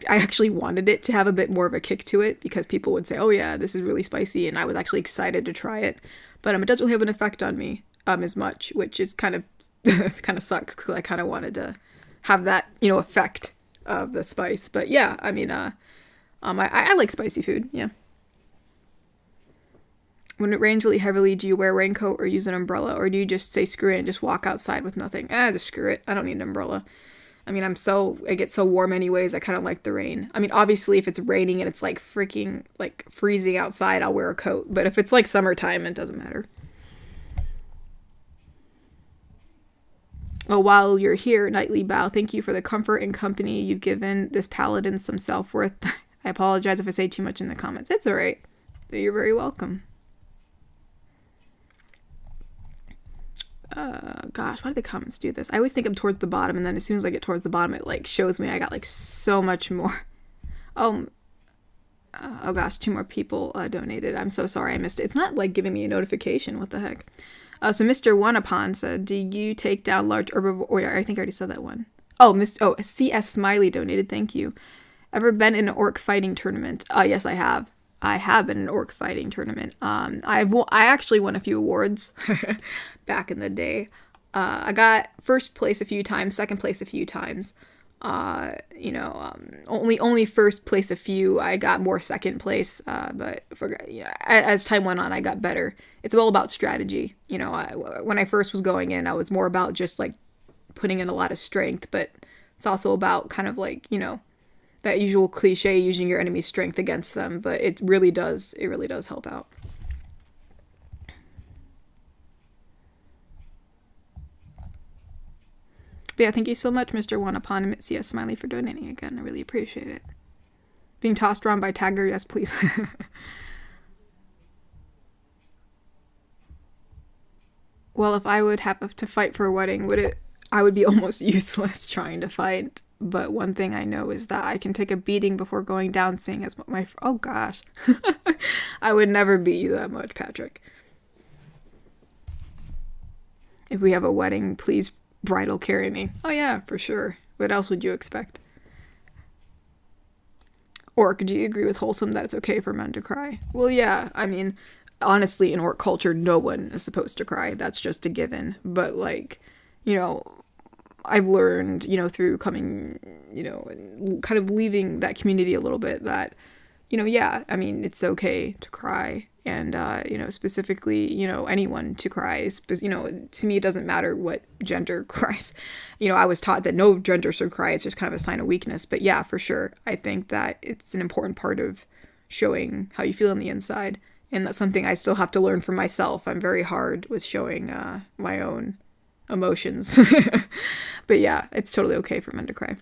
actually wanted it to have a bit more of a kick to it, because people would say, oh yeah, this is really spicy, and I was actually excited to try it. But it doesn't really have an effect on me as much, which is kind of kind of sucks, because I kind of wanted to have that, you know, effect of the spice. But yeah, I mean, I like spicy food, yeah. When it rains really heavily, do you wear a raincoat or use an umbrella, or do you just say screw it and just walk outside with nothing? Just screw it. I don't need an umbrella. I mean, I get so warm anyways, I kind of like the rain. I mean, obviously, if it's raining and it's like freaking, like freezing outside, I'll wear a coat. But if it's like summertime, it doesn't matter. Oh, while you're here, Nightly Bow, thank you for the comfort and company you've given this paladin some self-worth. I apologize if I say too much in the comments. It's alright. You're very welcome. Gosh, why do the comments do this? I always think I'm towards the bottom, and then as soon as I get towards the bottom, it like shows me I got like so much more. Oh gosh, 2 more people donated. I'm so sorry I missed it. It's not like giving me a notification. What the heck? So Mr. Oneupon said, do you take down large herbivore... Oh, yeah, I think I already said that one. CS Smiley donated. Thank you. Ever been in an orc fighting tournament? Yes, I have. I have been in an orc fighting tournament. I actually won a few awards back in the day. I got first place a few times, second place a few times. Only first place a few. I got more second place, but as time went on, I got better. It's all about strategy. You know, when I first was going in, I was more about just like putting in a lot of strength, but it's also about kind of like, you know, that usual cliche, using your enemy's strength against them, but it really does help out. But yeah, thank you so much, Mr. Oneupon and CS Smiley, for donating again. I really appreciate it. Being tossed around by Tagger, yes, please. Well, if I would have to fight for a wedding, I would be almost useless trying to fight. But one thing I know is that I can take a beating before going down, seeing as oh gosh. I would never beat you that much, Patrick. If we have a wedding, please bridal carry me. Oh yeah, for sure. What else would you expect? Orc, do you agree with Wholesome that it's okay for men to cry? Well, yeah, I mean, honestly, in Orc culture, no one is supposed to cry. That's just a given. But, like, you know, I've learned, you know, through coming, you know, kind of leaving that community a little bit that, you know, yeah, I mean, it's okay to cry. And, you know, specifically, you know, anyone to cry. You know, to me, it doesn't matter what gender cries. You know, I was taught that no gender should cry. It's just kind of a sign of weakness. But yeah, for sure. I think that it's an important part of showing how you feel on the inside. And that's something I still have to learn for myself. I'm very hard with showing my own emotions. But yeah, it's totally okay for men to cry.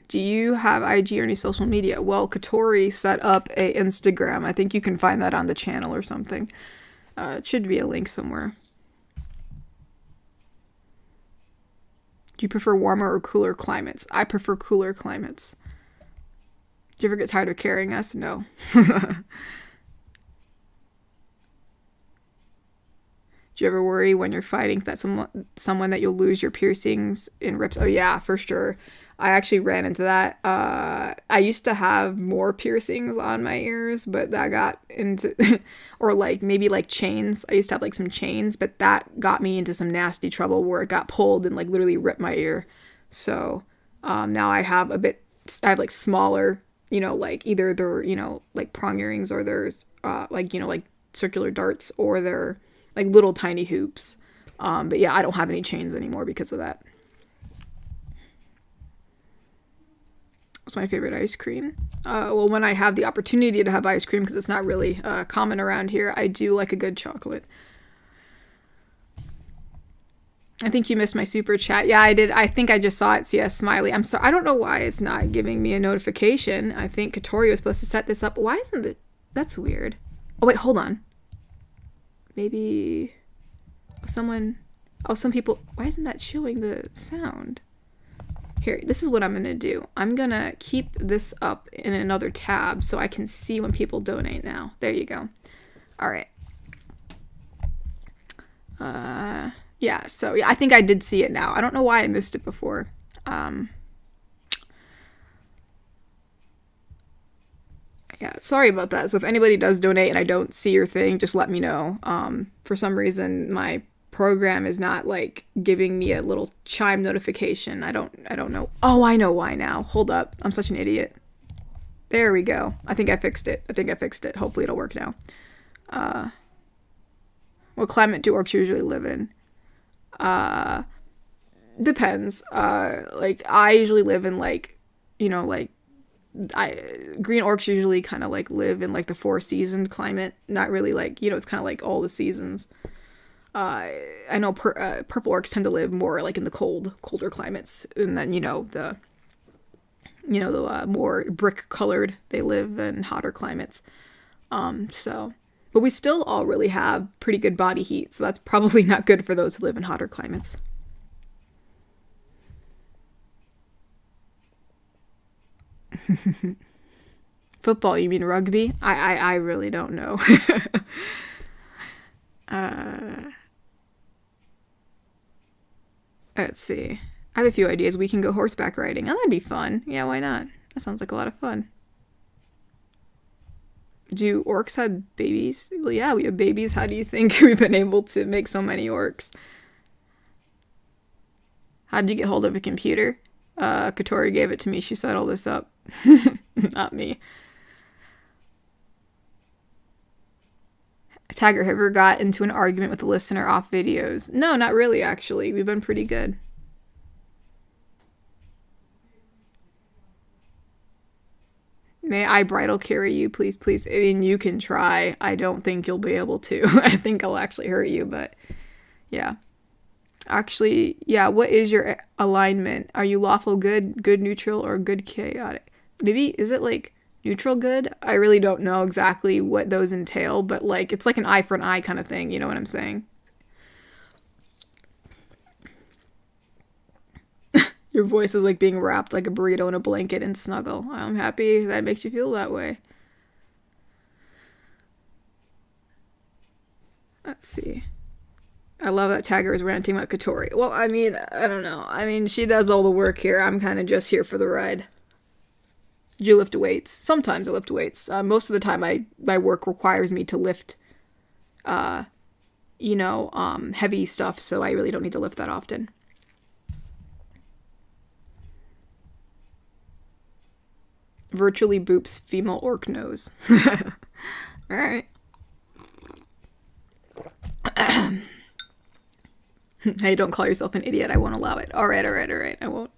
Do you have IG or any social media? Well, Katori set up a Instagram. I think you can find that on the channel or something. It should be a link somewhere. Do you prefer warmer or cooler climates? I prefer cooler climates. Do you ever get tired of carrying us? No. Do you ever worry when you're fighting that someone that you'll lose your piercings in rips? Oh yeah, for sure. I actually ran into that. I used to have more piercings on my ears, but that got into, or like maybe like chains. I used to have like some chains, but that got me into some nasty trouble where it got pulled and like literally ripped my ear. So now I have like smaller, you know, like either they're, you know, like prong earrings or there's like, you know, like circular darts or they're like little tiny hoops. But yeah, I don't have any chains anymore because of that. What's my favorite ice cream? Well, when I have the opportunity to have ice cream, because it's not really common around here, I do like a good chocolate. I think you missed my super chat. Yeah, I did. I think I just saw it. CS Smiley. I'm sorry. I don't know why it's not giving me a notification. I think Katori was supposed to set this up. Why isn't it? That's weird. Oh, wait, hold on. Maybe someone... Oh, some people... Why isn't that showing the sound? Here, this is what I'm going to do. I'm going to keep this up in another tab so I can see when people donate now. There you go. All right. Yeah, so yeah, I think I did see it now. I don't know why I missed it before. Yeah, sorry about that. So if anybody does donate and I don't see your thing, just let me know. For some reason, my program is not like giving me a little chime notification. I don't know. Oh, I know why now. Hold up. I'm such an idiot. There we go. I think I fixed it. Hopefully it'll work now. What climate do orcs usually live in? Depends. Like I usually live in like, you know, like green orcs usually kind of like live in like the 4-season climate. Not really like, you know, it's kind of like all the seasons. I know purple orcs tend to live more like in the colder climates, and then the more brick colored they live in hotter climates. But we still all really have pretty good body heat, so that's probably not good for those who live in hotter climates. Football, you mean rugby? I really don't know. Let's see. I have a few ideas. We can go horseback riding. Oh, that'd be fun. Yeah, why not? That sounds like a lot of fun. Do orcs have babies? Well, yeah, we have babies. How do you think we've been able to make so many orcs? How did you get hold of a computer? Katori gave it to me. She set all this up. Not me. Tagger, have you ever got into an argument with a listener off videos? No, not really, actually. We've been pretty good. May I bridal carry you, please, please? I mean, you can try. I don't think you'll be able to. I think I'll actually hurt you, but yeah. Actually, yeah, what is your alignment? Are you lawful good, good neutral, or good chaotic? Maybe, is it like neutral good? I really don't know exactly what those entail, but like it's like an eye for an eye kind of thing, you know what I'm saying? Your voice is like being wrapped like a burrito in a blanket and snuggle. I'm happy that makes you feel that way. Let's see. I love that Tagger is ranting about Katori. Well, I mean, I don't know. I mean, she does all the work here. I'm kind of just here for the ride. Do you lift weights? Sometimes I lift weights. Most of the time, my work requires me to lift, heavy stuff, so I really don't need to lift that often. Virtually boops female orc nose. Alright. Hey, don't call yourself an idiot. I won't allow it. Alright. I won't.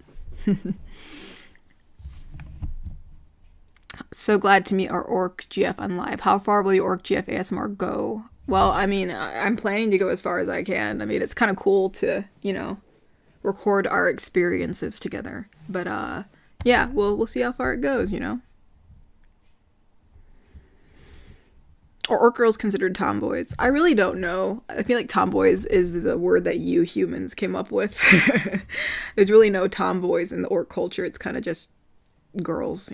So glad to meet our Orc GF on live. How far will your Orc GF ASMR go? Well, I mean, I'm planning to go as far as I can. I mean, it's kind of cool to, record our experiences together. But, yeah, we'll see how far it goes, Or orc girls considered tomboys? I really don't know. I feel like tomboys is the word that you humans came up with. There's really no tomboys in the orc culture. It's kind of just girls,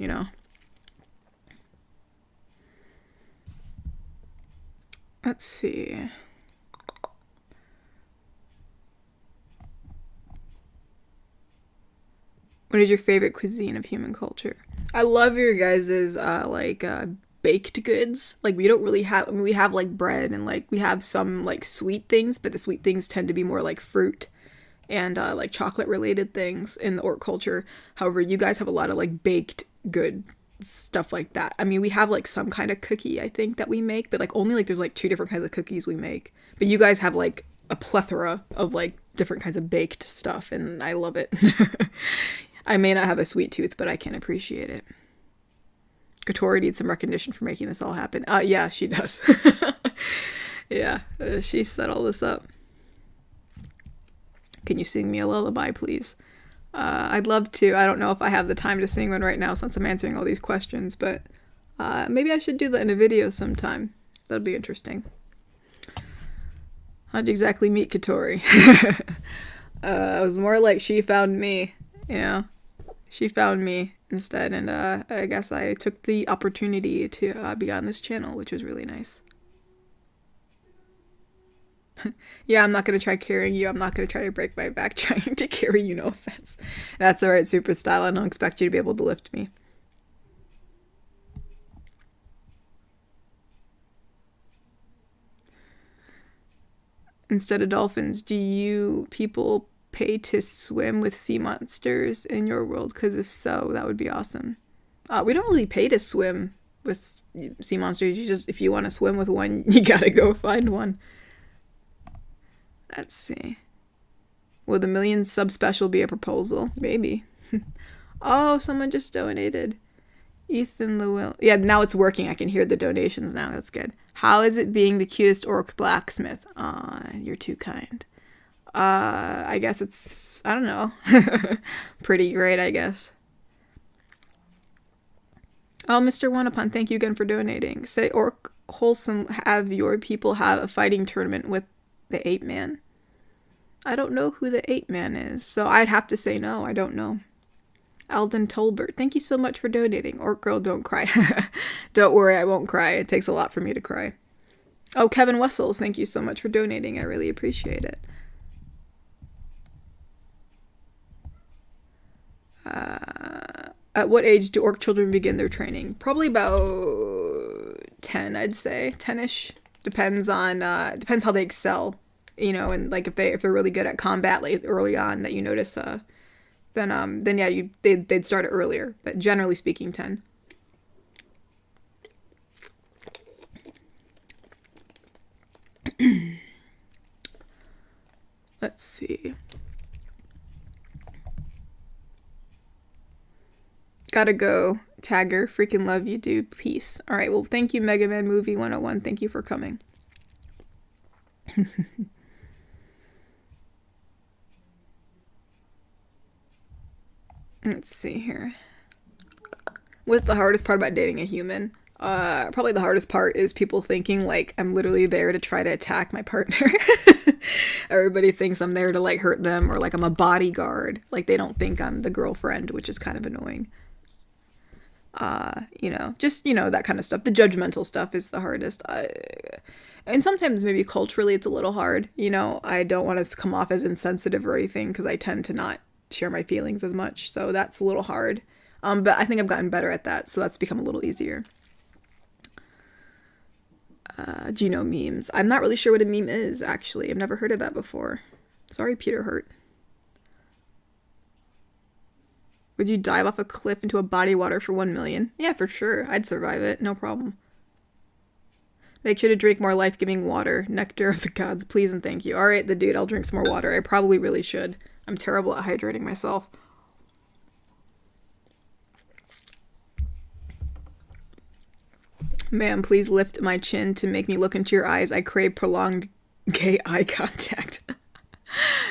Let's see. What is your favorite cuisine of human culture? I love your guys's, baked goods. Like, we don't really have, we have, like, bread and, like, we have some, like, sweet things, but the sweet things tend to be more, like, fruit and, like, chocolate-related things in the orc culture. However, you guys have a lot of, like, baked good stuff like that. I mean, we have, like, some kind of cookie, I think, that we make, but, like, only, like, there's, like, 2 different kinds of cookies we make. But you guys have, like, a plethora of, like, different kinds of baked stuff, and I love it. I may not have a sweet tooth, but I can appreciate it. Katori needs some recognition for making this all happen. Yeah, she does. Yeah, she set all this up. Can you sing me a lullaby, please? I'd love to. I don't know if I have the time to sing one right now since I'm answering all these questions, but maybe I should do that in a video sometime. That'd be interesting. How'd you exactly meet Katori? It was more like she found me, She found me instead, and I guess I took the opportunity to be on this channel, which was really nice. Yeah, I'm not gonna try carrying you. I'm not gonna try to break my back trying to carry you, no offense. That's alright, Super Style. I don't expect you to be able to lift me. Instead of dolphins, do you people pay to swim with sea monsters in your world? Because if so, that would be awesome. We don't really pay to swim with sea monsters. You just, if you want to swim with one, you gotta go find one. Let's see. Will the million sub special be a proposal? Maybe. Oh, someone just donated. Ethan Llewell. Yeah, now it's working. I can hear the donations now. That's good. How is it being the cutest orc blacksmith? Aw, you're too kind. I guess it's, I don't know. Pretty great, I guess. Oh, Mr. Oneupon, thank you again for donating. Say Orc Wholesome have your people have a fighting tournament with the Ape Man. I don't know who the Ape Man is, so I'd have to say no. I don't know. Alden Tolbert, thank you so much for donating. Orc girl, don't cry. Don't worry, I won't cry. It takes a lot for me to cry. Oh, Kevin Wessels, thank you so much for donating. I really appreciate it. At what age do orc children begin their training? Probably about 10, I'd say. 10-ish. Depends on depends how they excel, and like if they're really good at combat like early on that you notice then yeah, they'd start it earlier, but generally speaking 10. Let's see. Gotta go, Tagger. Freaking love you, dude. Peace. Alright, well, thank you, Mega Man Movie 101. Thank you for coming. Let's see here. What's the hardest part about dating a human? Probably the hardest part is people thinking like I'm literally there to try to attack my partner. Everybody thinks I'm there to like hurt them or like I'm a bodyguard. Like they don't think I'm the girlfriend, which is kind of annoying. You know, just, you know, that kind of stuff. The judgmental stuff is the hardest. And sometimes maybe culturally it's a little hard. You know, I don't want to come off as insensitive or anything because I tend to not share my feelings as much. So that's a little hard. But I think I've gotten better at that. So that's become a little easier. Do you know memes? I'm not really sure what a meme is, actually. I've never heard of that before. Sorry, Peter Hurt. Would you dive off a cliff into a body of water for 1 million? Yeah, for sure. I'd survive it. No problem. Make sure to drink more life-giving water. Nectar of the gods. Please and thank you. Alright, the dude, I'll drink some more water. I probably really should. I'm terrible at hydrating myself. Ma'am, please lift my chin to make me look into your eyes. I crave prolonged gay eye contact.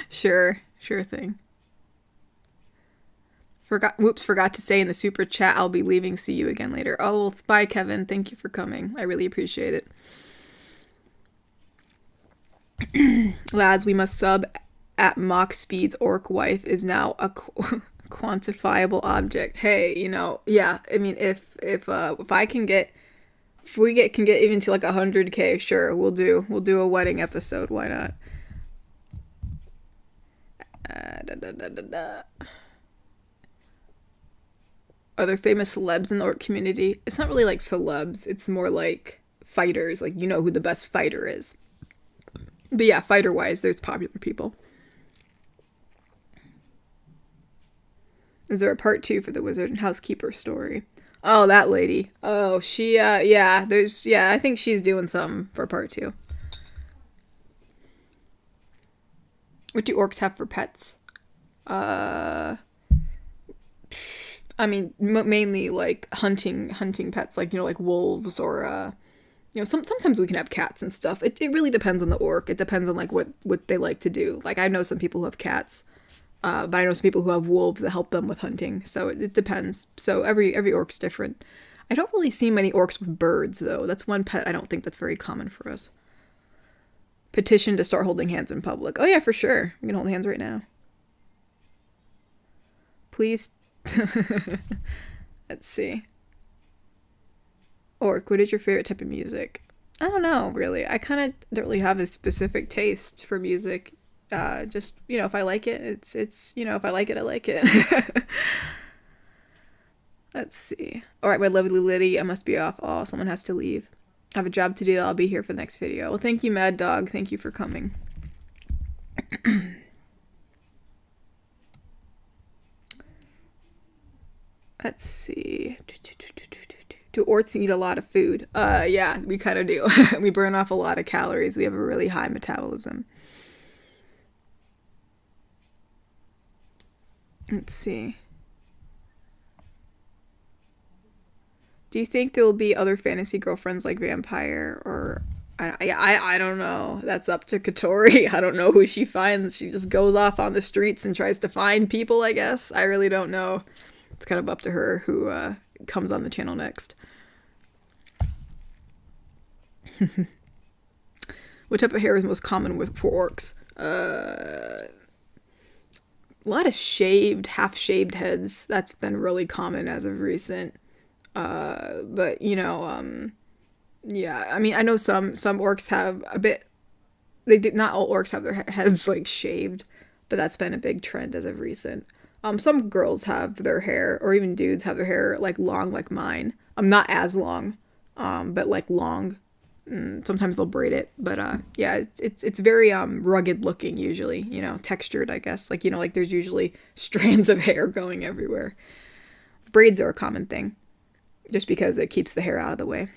Sure thing. Forgot to say in the super chat, I'll be leaving. See you again later. Oh, well, bye, Kevin. Thank you for coming. I really appreciate it. Lads, we must sub at mock speeds. Orc wife is now a quantifiable object. Hey, you know, yeah. I mean, if I can get, if we can get even to like 100K, sure, we'll do a wedding episode. Why not? Are there famous celebs in the orc community? It's not really like celebs. It's more like fighters. Like, you know who the best fighter is. But yeah, fighter-wise, there's popular people. Is there a part 2 for the wizard and housekeeper story? Oh, that lady. Oh, she, yeah, I think she's doing something for part 2. What do orcs have for pets? I mean, mainly like hunting pets, like, you know, like wolves or, you know, sometimes we can have cats and stuff. It really depends on the orc. It depends on like what they like to do. Like I know some people who have cats, but I know some people who have wolves that help them with hunting. So it depends. So every orc's different. I don't really see many orcs with birds though. That's one pet I don't think that's very common for us. Petition to start holding hands in public. Oh yeah, for sure. We can hold hands right now. Please. Let's see. Orc, what is your favorite type of music? I don't know, really. I kind of don't really have a specific taste for music. Just, you know, if I like it, it's you know, if I like it, I like it. Let's see. Alright, my lovely Liddy, I must be off. Oh, someone has to leave. I have a job to do. I'll be here for the next video. Well, thank you, Mad Dog. Thank you for coming. Let's see. Do orcs eat a lot of food? Yeah, we kind of do. We burn off a lot of calories. We have a really high metabolism. Let's see. Do you think there will be other fantasy girlfriends like Vampire or... I don't know. That's up to Katori. I don't know who she finds. She just goes off on the streets and tries to find people, I guess. I really don't know. It's kind of up to her who comes on the channel next. What type of hair is most common for orcs? A lot of shaved, half-shaved heads. That's been really common as of recent. But, you know, yeah, I mean, I know some orcs have a bit... Not all orcs have their heads, like, shaved, but that's been a big trend as of recent. Some girls have their hair, or even dudes have their hair, like, long like mine. Not as long, but, like, long. Sometimes they'll braid it, but, yeah, it's very, rugged looking, usually, you know, textured, I guess. Like, you know, like, there's usually strands of hair going everywhere. Braids are a common thing, just because it keeps the hair out of the way.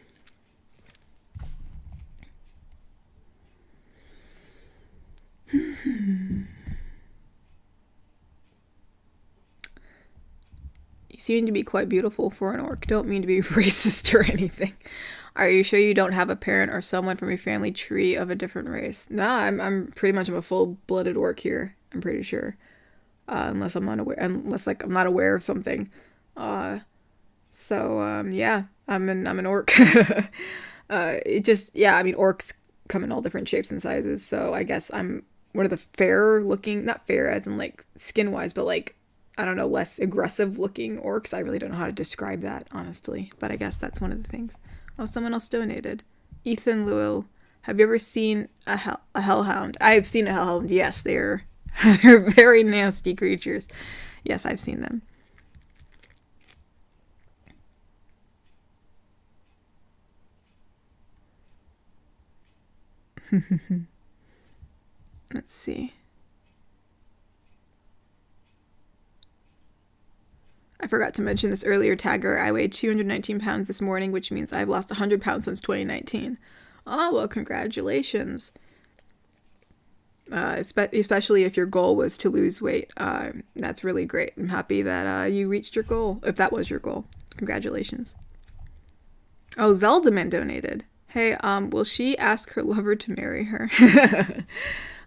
You seem to be quite beautiful for an orc. Don't mean to be racist or anything. Are you sure you don't have a parent or someone from your family tree of a different race? Nah, I'm pretty much a full-blooded orc here. I'm pretty sure. Unless I'm unaware, unless like I'm not aware of something. So, yeah, I'm an orc. It just, yeah, I mean, orcs come in all different shapes and sizes, so I guess I'm one of the fairer looking, not fair as in like skin wise, but like, I don't know, less aggressive looking orcs. I really don't know how to describe that, honestly, but I guess that's one of the things. Oh, someone else donated. Ethan Lewell, have you ever seen a hellhound? I have seen a hellhound, yes, they're they're very nasty creatures. Yes, I've seen them. Let's see. I forgot to mention this earlier, Tagger. I weighed 219 pounds this morning, which means I've lost 100 pounds since 2019. Oh, well, congratulations. Especially if your goal was to lose weight. That's really great. I'm happy that you reached your goal, if that was your goal. Congratulations. Oh, Zeldaman donated. Hey, will she ask her lover to marry her?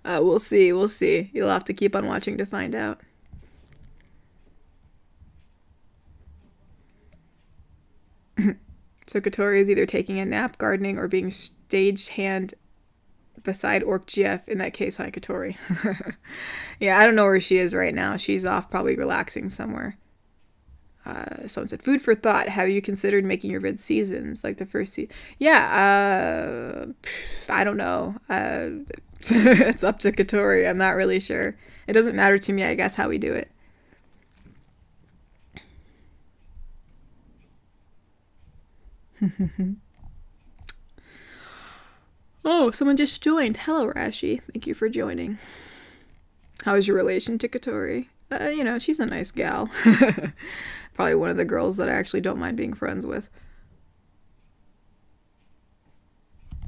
We'll see, we'll see. You'll have to keep on watching to find out. So Katori is either taking a nap, gardening, or being stagehand beside Orc GF. In that case, hi Katori. Yeah, I don't know where she is right now. She's off probably relaxing somewhere. Someone said, food for thought. Have you considered making your vid seasons? Like the first season? Yeah, I don't know. It's up to Katori. I'm not really sure. It doesn't matter to me, I guess, how we do it. Oh, someone just joined. Hello, Rashi. Thank you for joining. How is your relation to Katori? You know, she's a nice gal. Probably one of the girls that I actually don't mind being friends with.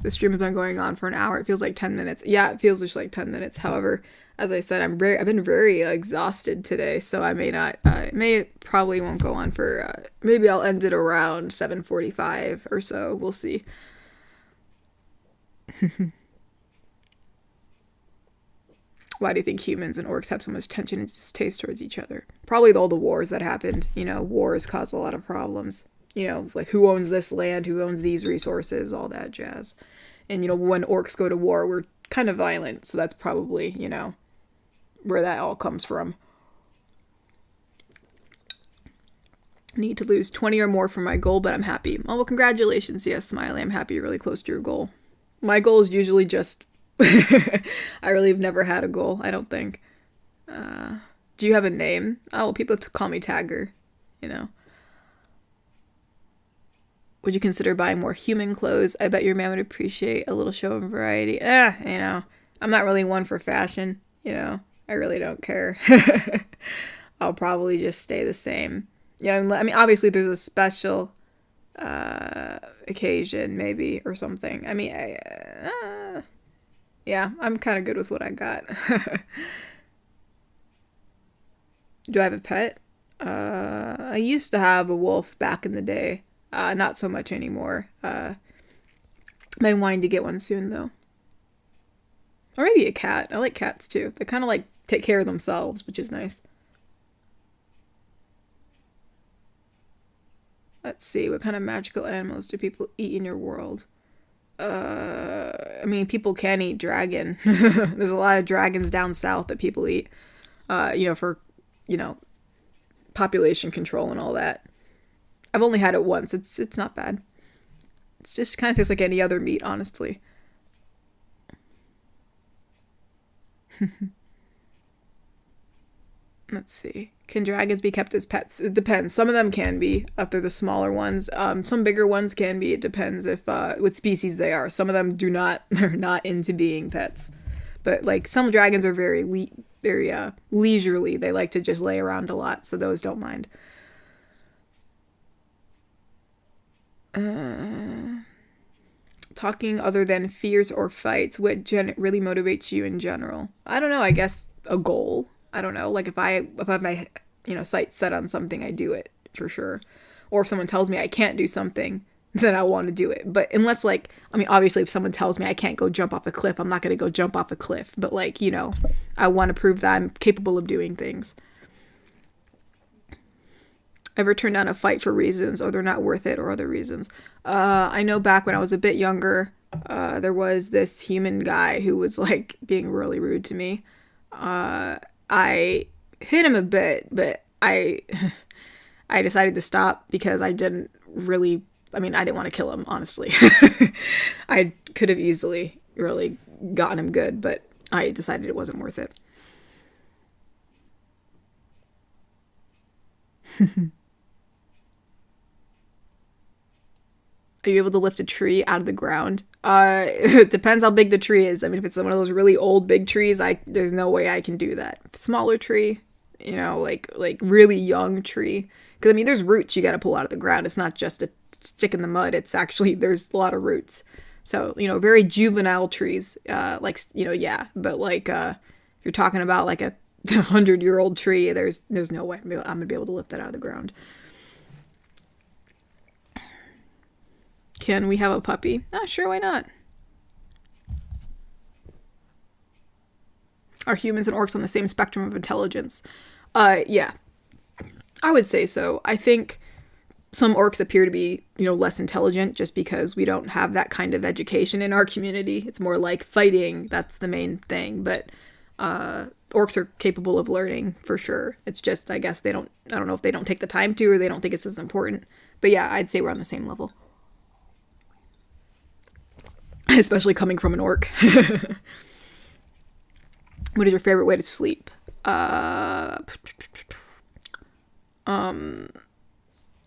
The stream has been going on for an hour. It feels like 10 minutes. Yeah, it feels just like 10 minutes. However, as I said, I've been very exhausted today, so I probably won't go on for, maybe I'll end it around 7:45 or so. We'll see. Why do you think humans and orcs have so much tension and distaste towards each other? Probably all the wars that happened. You know, wars cause a lot of problems. You know, like who owns this land, who owns these resources, all that jazz. And, you know, when orcs go to war, we're kind of violent. So that's probably, you know, where that all comes from. Need to lose 20 or more for my goal, but I'm happy. Oh, well, congratulations. Yes, Smiley. I'm happy you're really close to your goal. My goal is usually just... I really have never had a goal, I don't think. Do you have a name? Oh, well, people call me Tagger, you know. Would you consider buying more human clothes? I bet your man would appreciate a little show of variety. You know, I'm not really one for fashion, you know. I really don't care. I'll probably just stay the same. Yeah, I mean, obviously there's a special occasion, maybe, or something. I mean, yeah, I'm kind of good with what I got. Do I have a pet? I used to have a wolf back in the day. Not so much anymore. Been wanting to get one soon, though. Or maybe a cat. I like cats, too. They kind of, like, take care of themselves, which is nice. Let's see. What kind of magical animals do people eat in your world? I mean, people can eat dragon. There's a lot of dragons down south that people eat, you know, for, you know, population control and all that. I've only had it once. It's not bad. It's just kind of tastes like any other meat, honestly. Let's see. Can dragons be kept as pets? It depends. Some of them can be, if they're the smaller ones. Some bigger ones can be. It depends if what species they are. Some of them do not, are not into being pets. But like some dragons are very leisurely. They like to just lay around a lot, so those don't mind. Talking other than fears or fights, what really motivates you in general? I don't know. I guess a goal. I don't know, like if I have my, you know, sights set on something, I do it for sure. Or if someone tells me I can't do something, then I want to do it. But unless, like, I mean, obviously if someone tells me I can't go jump off a cliff, I'm not going to go jump off a cliff. But like, you know, I want to prove that I'm capable of doing things. Ever turned down a fight for reasons, or they're not worth it, or other reasons? I know back when I was a bit younger, there was this human guy who was like being really rude to me. I hit him a bit, but I decided to stop because I didn't want to kill him, honestly. I could have easily really gotten him good, but I decided it wasn't worth it. Are you able to lift a tree out of the ground? It depends how big the tree is. I mean, if it's one of those really old big trees, there's no way I can do that. Smaller tree, you know, like really young tree. Because, I mean, there's roots you got to pull out of the ground. It's not just a stick in the mud. It's actually, there's a lot of roots. So, you know, very juvenile trees, like, you know, yeah. But, like, if you're talking about, like, a 100-year-old tree, there's no way I'm going to be able to lift that out of the ground. Can we have a puppy? Sure, why not? Are humans and orcs on the same spectrum of intelligence? Yeah. I would say so. I think some orcs appear to be, you know, less intelligent just because we don't have that kind of education in our community. It's more like fighting. That's the main thing. But orcs are capable of learning for sure. It's just, I guess I don't know if they don't take the time to, or they don't think it's as important. But yeah, I'd say we're on the same level. Especially coming from an orc. What is your favorite way to sleep?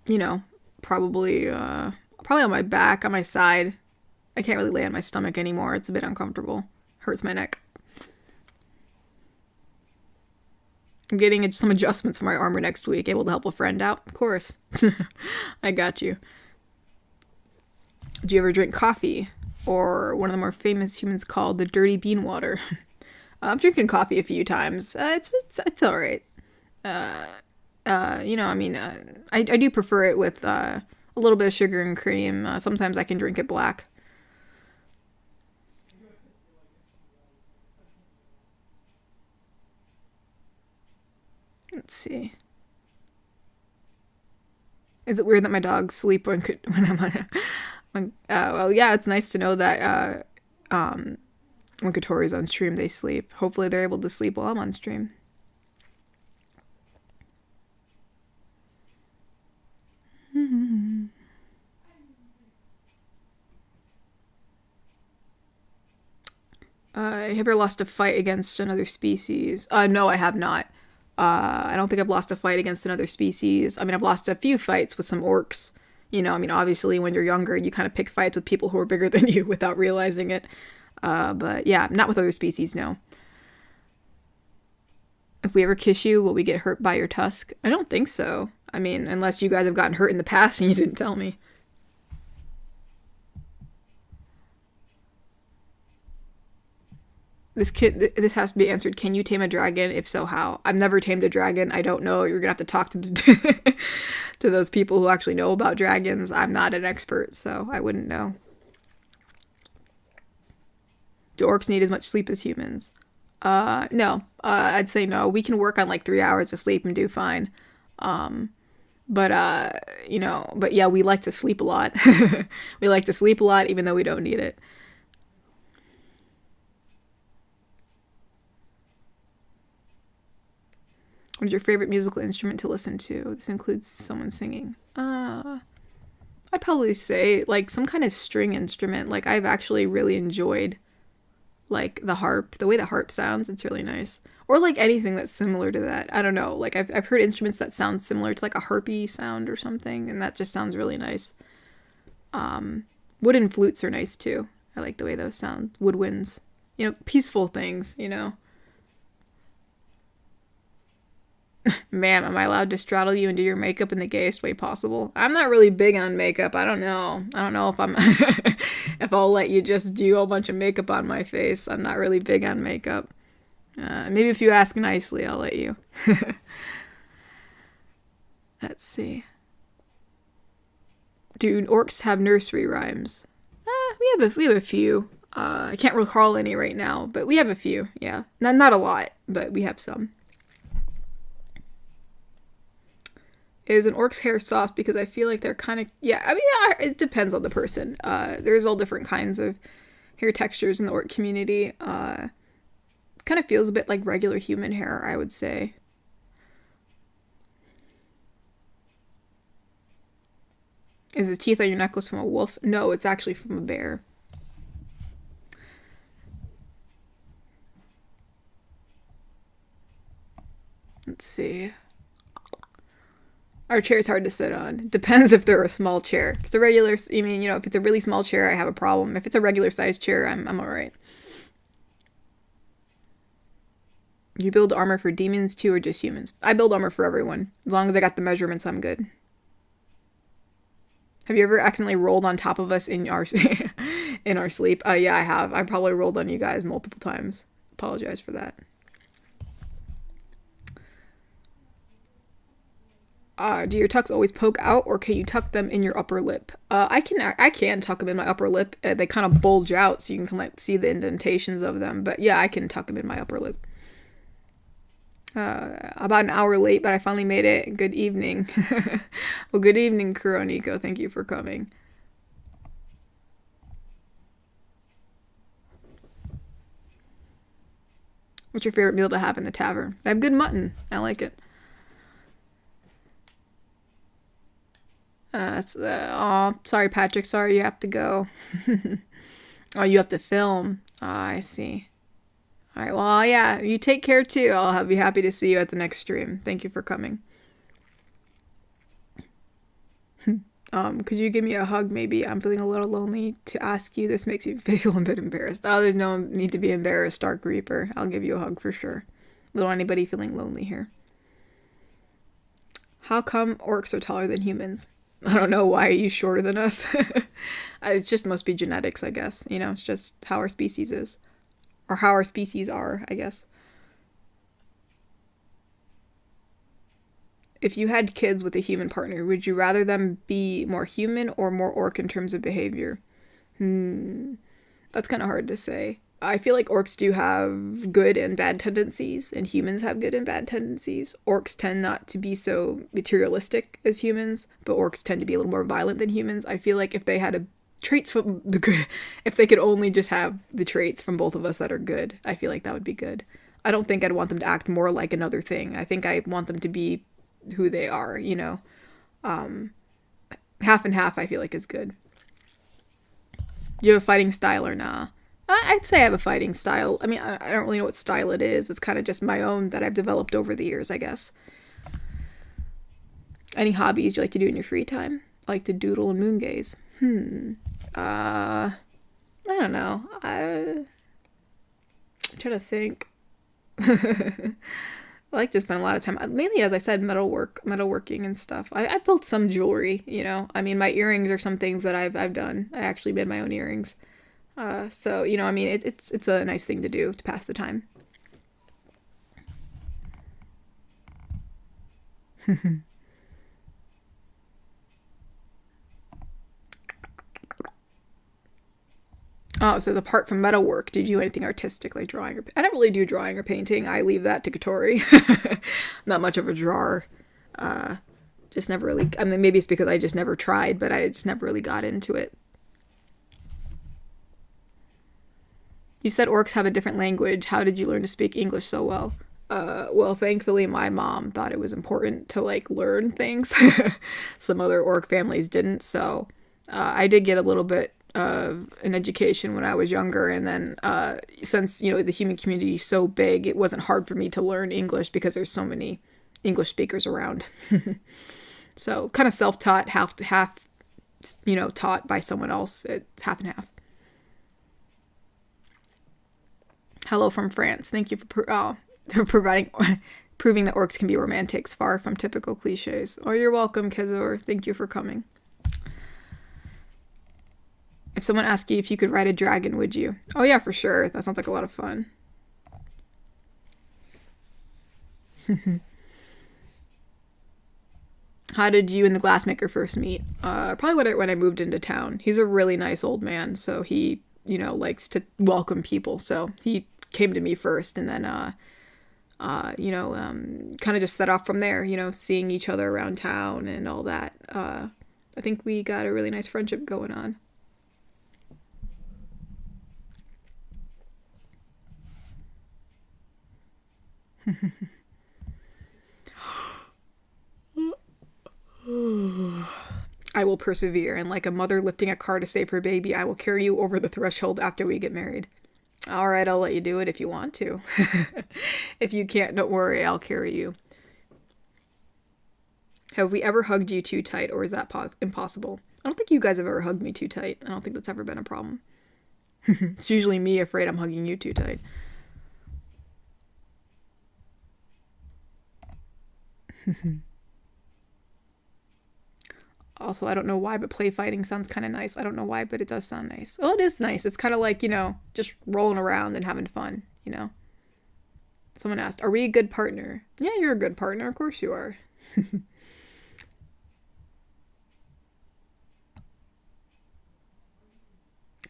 You know, probably on my back, on my side. I can't really lay on my stomach anymore. It's a bit uncomfortable. Hurts my neck. I'm getting some adjustments for my armor next week. Able to help a friend out? Of course. I got you. Do you ever drink coffee? Or one of the more famous humans called the dirty bean water? I've drinking coffee a few times. It's all right. You know, I mean, I do prefer it with a little bit of sugar and cream. Sometimes I can drink it black. Let's see. Is it weird that my dogs sleep when I'm on a... well, yeah, it's nice to know that when Katori's on stream, they sleep. Hopefully they're able to sleep while I'm on stream. Have you ever lost a fight against another species? No, I have not. I don't think I've lost a fight against another species. I mean, I've lost a few fights with some orcs. You know, I mean, obviously when you're younger, you kind of pick fights with people who are bigger than you without realizing it. But yeah, not with other species, no. If we ever kiss you, will we get hurt by your tusk? I don't think so. I mean, unless you guys have gotten hurt in the past and you didn't tell me. This has to be answered. Can you tame a dragon? If so, how? I've never tamed a dragon. I don't know. You're gonna have to talk to to those people who actually know about dragons. I'm not an expert, so I wouldn't know. Do orcs need as much sleep as humans? No. I'd say no. We can work on like 3 hours of sleep and do fine. You know, but yeah, we like to sleep a lot. We like to sleep a lot even though we don't need it. What is your favorite musical instrument to listen to? This includes someone singing. I'd probably say like some kind of string instrument. Like I've actually really enjoyed like the harp, the way the harp sounds. It's really nice. Or like anything that's similar to that. I don't know. Like I've heard instruments that sound similar to like a harpy sound or something, and that just sounds really nice. Wooden flutes are nice too. I like the way those sound. Woodwinds. You know, peaceful things, you know. Ma'am, am I allowed to straddle you and do your makeup in the gayest way possible? I'm not really big on makeup. I don't know if I'm if I'll let you just do a bunch of makeup on my face. I'm not really big on makeup. Maybe if you ask nicely, I'll let you. Let's see. Do orcs have nursery rhymes? We have a few. I can't recall any right now, but we have a few. Yeah, not a lot, but we have some. Is an orc's hair soft? Because I feel like they're kind of, yeah, I mean, yeah, it depends on the person. There's all different kinds of hair textures in the orc community. Kind of feels a bit like regular human hair, I would say. Is his teeth on your necklace from a wolf? No, it's actually from a bear. Let's see. Our chair's hard to sit on. Depends if they're a small chair. If it's a regular, I mean, you know, if it's a really small chair, I have a problem. If it's a regular sized chair, I'm alright. You build armor for demons too, or just humans? I build armor for everyone. As long as I got the measurements, I'm good. Have you ever accidentally rolled on top of us in our in our sleep? Yeah, I have. I probably rolled on you guys multiple times. Apologize for that. Do your tucks always poke out, or can you tuck them in your upper lip? I can tuck them in my upper lip. They kind of bulge out, so you can like see the indentations of them. But yeah, I can tuck them in my upper lip. About an hour late, but I finally made it. Good evening. Well, good evening, Kuroniko. Thank you for coming. What's your favorite meal to have in the tavern? I have good mutton. I like it. Oh, sorry, Patrick. Sorry, you have to go. Oh, you have to film. I see. All right. Well, yeah. You take care too. I'll be happy to see you at the next stream. Thank you for coming. Could you give me a hug? Maybe I'm feeling a little lonely to ask you. This makes me feel a bit embarrassed. Oh, there's no need to be embarrassed, Dark Reaper. I'll give you a hug for sure. Little anybody feeling lonely here. How come orcs are taller than humans? I don't know. Why are you shorter than us? It just must be genetics, I guess. You know, it's just how our species is. Or how our species are, I guess. If you had kids with a human partner, would you rather them be more human or more orc in terms of behavior? That's kind of hard to say. I feel like orcs do have good and bad tendencies, and humans have good and bad tendencies. Orcs tend not to be so materialistic as humans, but orcs tend to be a little more violent than humans. I feel like if they had traits from the good, if they could only just have the traits from both of us that are good, I feel like that would be good. I don't think I'd want them to act more like another thing. I think I want them to be who they are, you know. Half and half I feel like is good. Do you have a fighting style or nah? I'd say I have a fighting style. I mean, I don't really know what style it is. It's kind of just my own that I've developed over the years, I guess. Any hobbies you like to do in your free time? I like to doodle and moon gaze. I don't know. I'm trying to think. I like to spend a lot of time, mainly, as I said, metalworking and stuff. I built some jewelry, you know. I mean, my earrings are some things that I've done. I actually made my own earrings. So, you know, I mean, it's a nice thing to do to pass the time. Oh, so apart from metalwork, did you do anything artistic like drawing? I don't really do drawing or painting. I leave that to Katori. Not much of a drawer. Just never really, I mean, maybe it's because I just never tried, but I just never really got into it. You said orcs have a different language. How did you learn to speak English so well? Well, thankfully my mom thought it was important to like learn things. Some other orc families didn't, so I did get a little bit of an education when I was younger, and then since, you know, the human community is so big, it wasn't hard for me to learn English because there's so many English speakers around. So kind of self-taught, half, you know, taught by someone else. It's half and half. Hello from France. Thank you for proving that orcs can be romantics, far from typical cliches. Oh, you're welcome, Kezor. Thank you for coming. If someone asked you if you could ride a dragon, would you? Oh yeah, for sure. That sounds like a lot of fun. How did you and the glassmaker first meet? Probably when I moved into town. He's a really nice old man, so he, you know, likes to welcome people. So he came to me first, and then kind of just set off from there, seeing each other around town and all that. I think we got a really nice friendship going on. I will persevere, and like a mother lifting a car to save her baby, I will carry you over the threshold after we get married. All right, I'll let you do it if you want to. If you can't, don't worry, I'll carry you. Have we ever hugged you too tight, or is that impossible? I don't think you guys have ever hugged me too tight. I don't think that's ever been a problem. It's usually me afraid I'm hugging you too tight. Also, I don't know why, but play fighting sounds kind of nice. I don't know why, but it does sound nice. Oh, it is nice. It's kind of like, just rolling around and having fun, Someone asked, are we a good partner? Yeah, you're a good partner. Of course you are.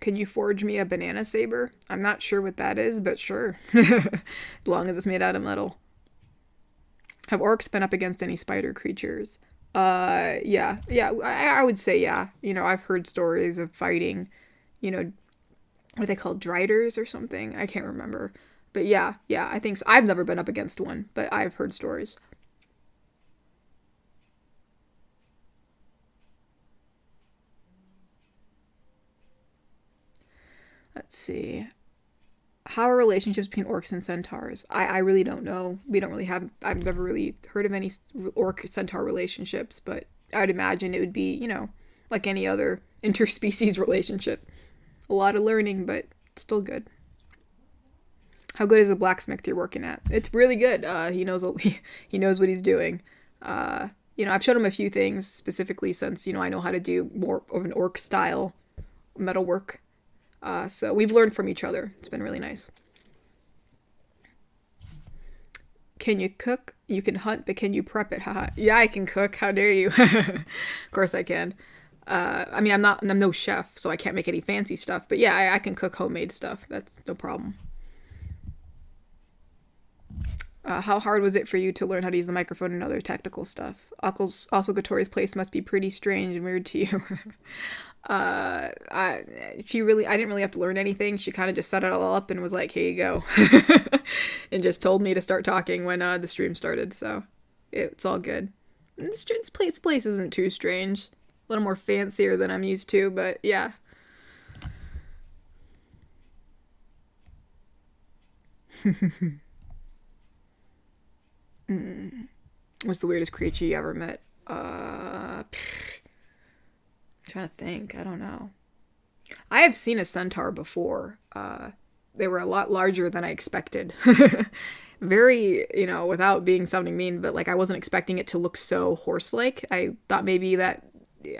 Can you forge me a banana saber? I'm not sure what that is, but sure. As long as it's made out of metal. Have orcs been up against any spider creatures? Yeah, I would say yeah. I've heard stories of fighting, what are they called, driders or something? I can't remember. But yeah, I think so. I've never been up against one, but I've heard stories. Let's see. How are relationships between orcs and centaurs? I really don't know. I've never really heard of any orc-centaur relationships, but I'd imagine it would be, like any other interspecies relationship. A lot of learning, but still good. How good is the blacksmith you're working at? It's really good. He knows what he's doing. I've showed him a few things specifically since, I know how to do more of an orc style metalwork. So we've learned from each other. It's been really nice. Can you cook? You can hunt, but can you prep it? Haha. Yeah, I can cook. How dare you? Of course I can. I'm no chef, so I can't make any fancy stuff. But yeah, I can cook homemade stuff. That's no problem. How hard was it for you to learn how to use the microphone and other technical stuff? Also, Gatori's place must be pretty strange and weird to you. I didn't really have to learn anything. She kind of just set it all up and was like, here you go. And just told me to start talking when the stream started. So it's all good. This place isn't too strange. A little more fancier than I'm used to, but yeah. What's the weirdest creature you ever met? I'm trying to think. I don't know. I have seen a centaur before. They were a lot larger than I expected. Very, without being sounding mean, but like I wasn't expecting it to look so horse-like. I thought maybe that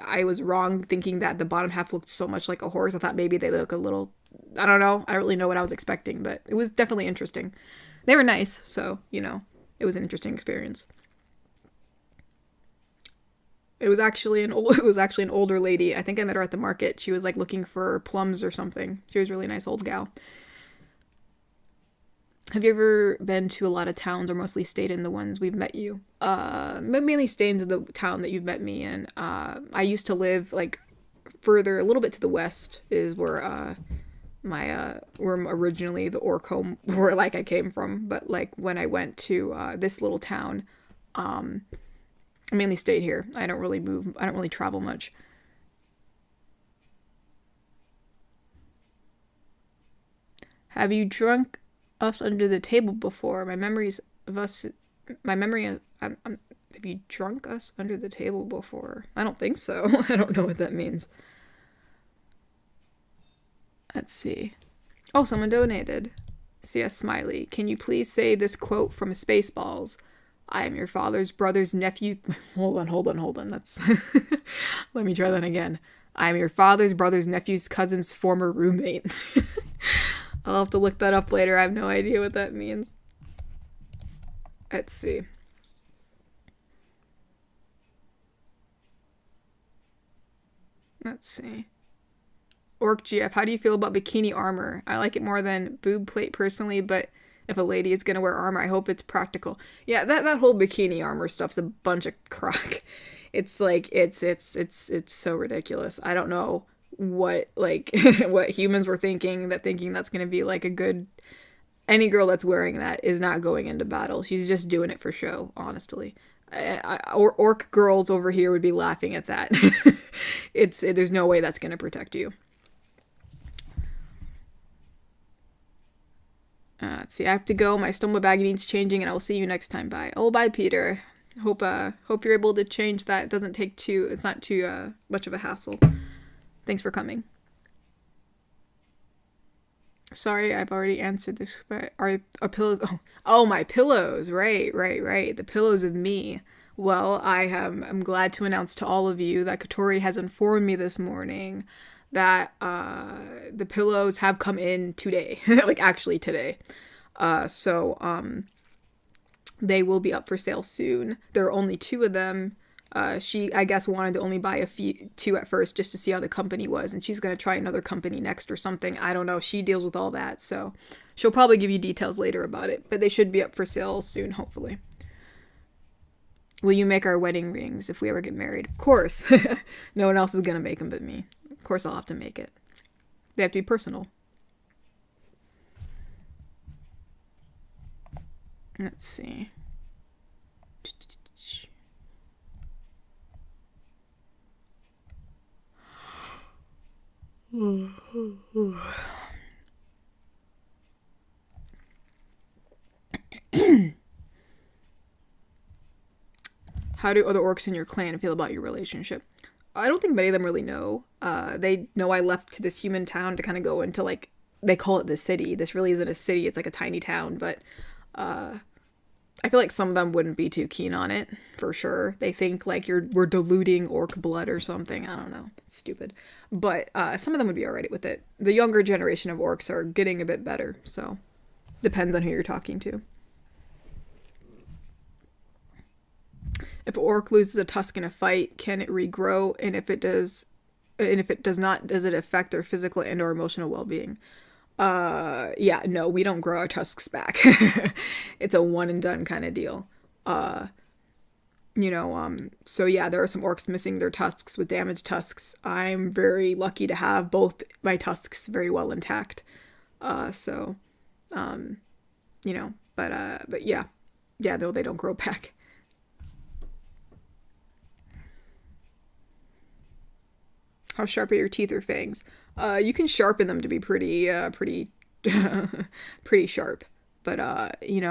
I was wrong thinking that the bottom half looked so much like a horse. I thought maybe they look a little, I don't know. I don't really know what I was expecting, but it was definitely interesting. They were nice, so, it was an interesting experience. It was actually an older lady. I think I met her at the market. She was like looking for plums or something. She was a really nice old gal. Have you ever been to a lot of towns or mostly stayed in the ones we've met you? Mainly stayed in the town that you've met me in. I used to live like further, a little bit to the west is where where originally the orc home where like I came from. But like when I went to this little town, I mainly stayed here. I don't really move. I don't really travel much. Have you drunk us under the table before? My memory have you drunk us under the table before? I don't think so. I don't know what that means. Let's see. Oh, someone donated. CS Smiley. Can you please say this quote from Spaceballs? I am your father's brother's nephew. Hold on. That's let me try that again. I am your father's brother's nephew's cousin's former roommate. I'll have to look that up later. I have no idea what that means. Let's see. Orc GF, how do you feel about bikini armor? I like it more than boob plate personally, but If a lady is gonna wear armor, I hope it's practical. Yeah, that whole bikini armor stuff's a bunch of crock. It's like it's so ridiculous. I don't know what like what humans were thinking that's gonna be like a good. Any girl that's wearing that is not going into battle. She's just doing it for show, honestly. Orc girls over here would be laughing at that. There's no way that's gonna protect you. Let's see, I have to go. My stoma bag needs changing, and I will see you next time. Bye. Oh, bye, Peter. Hope you're able to change that. It doesn't take it's not too much of a hassle. Thanks for coming. Sorry, I've already answered this, but are pillows... Oh, my pillows. Right. The pillows of me. Well, I'm glad to announce to all of you that Katori has informed me this morning that the pillows have come in today. Like, actually today. So they will be up for sale soon. There are only 2 of them. She, I guess, wanted to only buy 2 at first just to see how the company was, and she's going to try another company next or something. I don't know. She deals with all that, so she'll probably give you details later about it, but they should be up for sale soon, hopefully. Will you make our wedding rings if we ever get married? Of course. No one else is going to make them but me. Of course I'll have to make it. They have to be personal. Let's see. How do other orcs in your clan feel about your relationship? I don't think many of them really know. They know I left this human town to kind of go into, like, they call it the city. This really isn't a city. It's like a tiny town, but I feel like some of them wouldn't be too keen on it, for sure. They think, like, we're diluting orc blood or something. I don't know. It's stupid. But some of them would be alright with it. The younger generation of orcs are getting a bit better, so depends on who you're talking to. If an orc loses a tusk in a fight, can it regrow? And if it does not, does it affect their physical and or emotional well-being? Yeah, no, we don't grow our tusks back. It's a one and done kind of deal. So yeah, there are some orcs missing their tusks with damaged tusks. I'm very lucky to have both my tusks very well intact. But yeah, though they don't grow back. How sharp are your teeth or fangs? You can sharpen them to be pretty sharp, but they're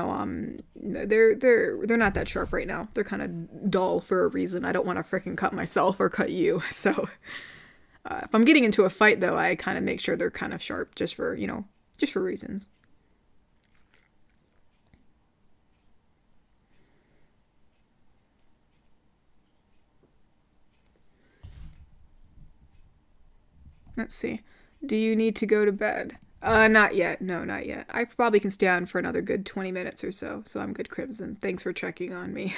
not that sharp right now. They're kind of dull for a reason. I don't want to freaking cut myself or cut you. So if I'm getting into a fight, though, I kind of make sure they're kind of sharp, just for reasons. Let's see. Do you need to go to bed? Not yet. No, not yet. I probably can stay on for another good 20 minutes or so. So I'm good, Crimson. Thanks for checking on me.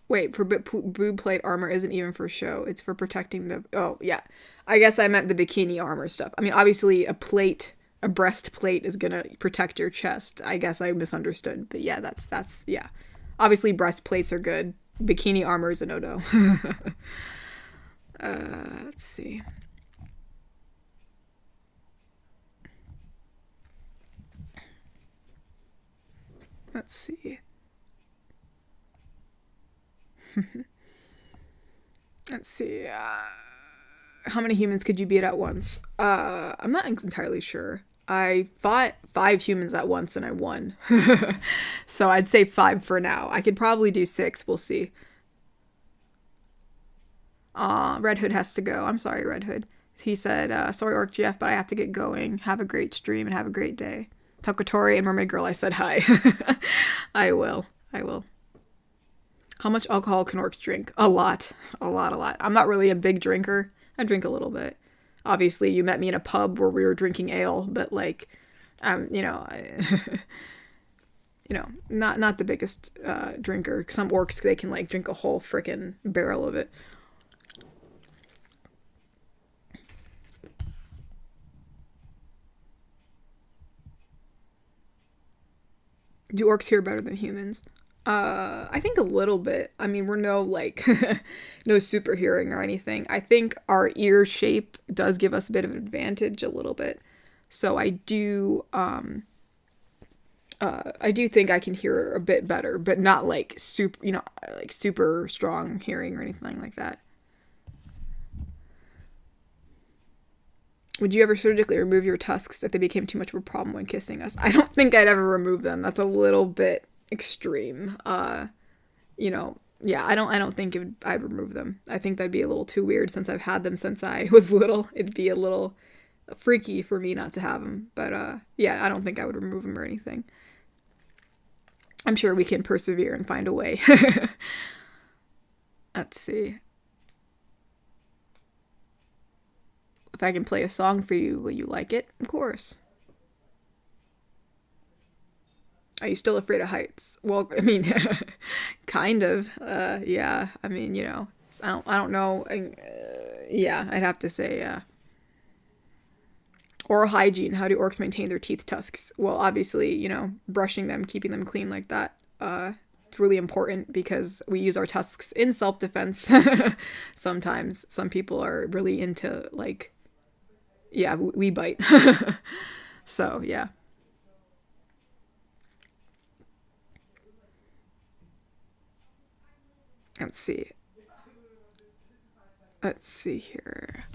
Wait, for blue plate armor isn't even for show. It's for protecting the... Oh, yeah. I guess I meant the bikini armor stuff. I mean, obviously, a breastplate is gonna protect your chest. I guess I misunderstood, but yeah, that's yeah. Obviously, breastplates are good. Bikini armor is a no-no. Let's see. Let's see. Let's see. How many humans could you beat at once? I'm not entirely sure. I fought 5 humans at once and I won. So I'd say 5 for now. I could probably do 6. We'll see. Red Hood has to go. I'm sorry, Red Hood. He said, sorry, Orc GF, but I have to get going. Have a great stream and have a great day. Tell Katori and Mermaid Girl I said hi. I will. How much alcohol can orcs drink? A lot. I'm not really a big drinker. I drink a little bit. Obviously, you met me in a pub where we were drinking ale, but like, you know, not the biggest drinker. Some orcs, they can like drink a whole freaking barrel of it. Do orcs hear better than humans? I think a little bit. I mean, we're no like no super hearing or anything. I think our ear shape does give us a bit of an advantage a little bit. So I do think I can hear a bit better, but not like super, you know, like super strong hearing or anything like that. Would you ever surgically remove your tusks if they became too much of a problem when kissing us? I don't think I'd ever remove them. That's a little bit extreme. You know, yeah, I don't think I'd remove them. I think that'd be a little too weird since I've had them since I was little. It'd be a little freaky for me not to have them. But yeah, I don't think I would remove them or anything. I'm sure we can persevere and find a way. Let's see. If I can play a song for you, will you like it? Of course. Are you still afraid of heights? Well, I mean, kind of. Yeah. I mean, you know, I don't know. Yeah, I'd have to say, oral hygiene. How do orcs maintain their teeth tusks? Well, obviously, you know, brushing them, keeping them clean like that. It's really important because we use our tusks in self-defense. Sometimes some people are really into like, yeah, we bite. So yeah. Let's see. Let's see here.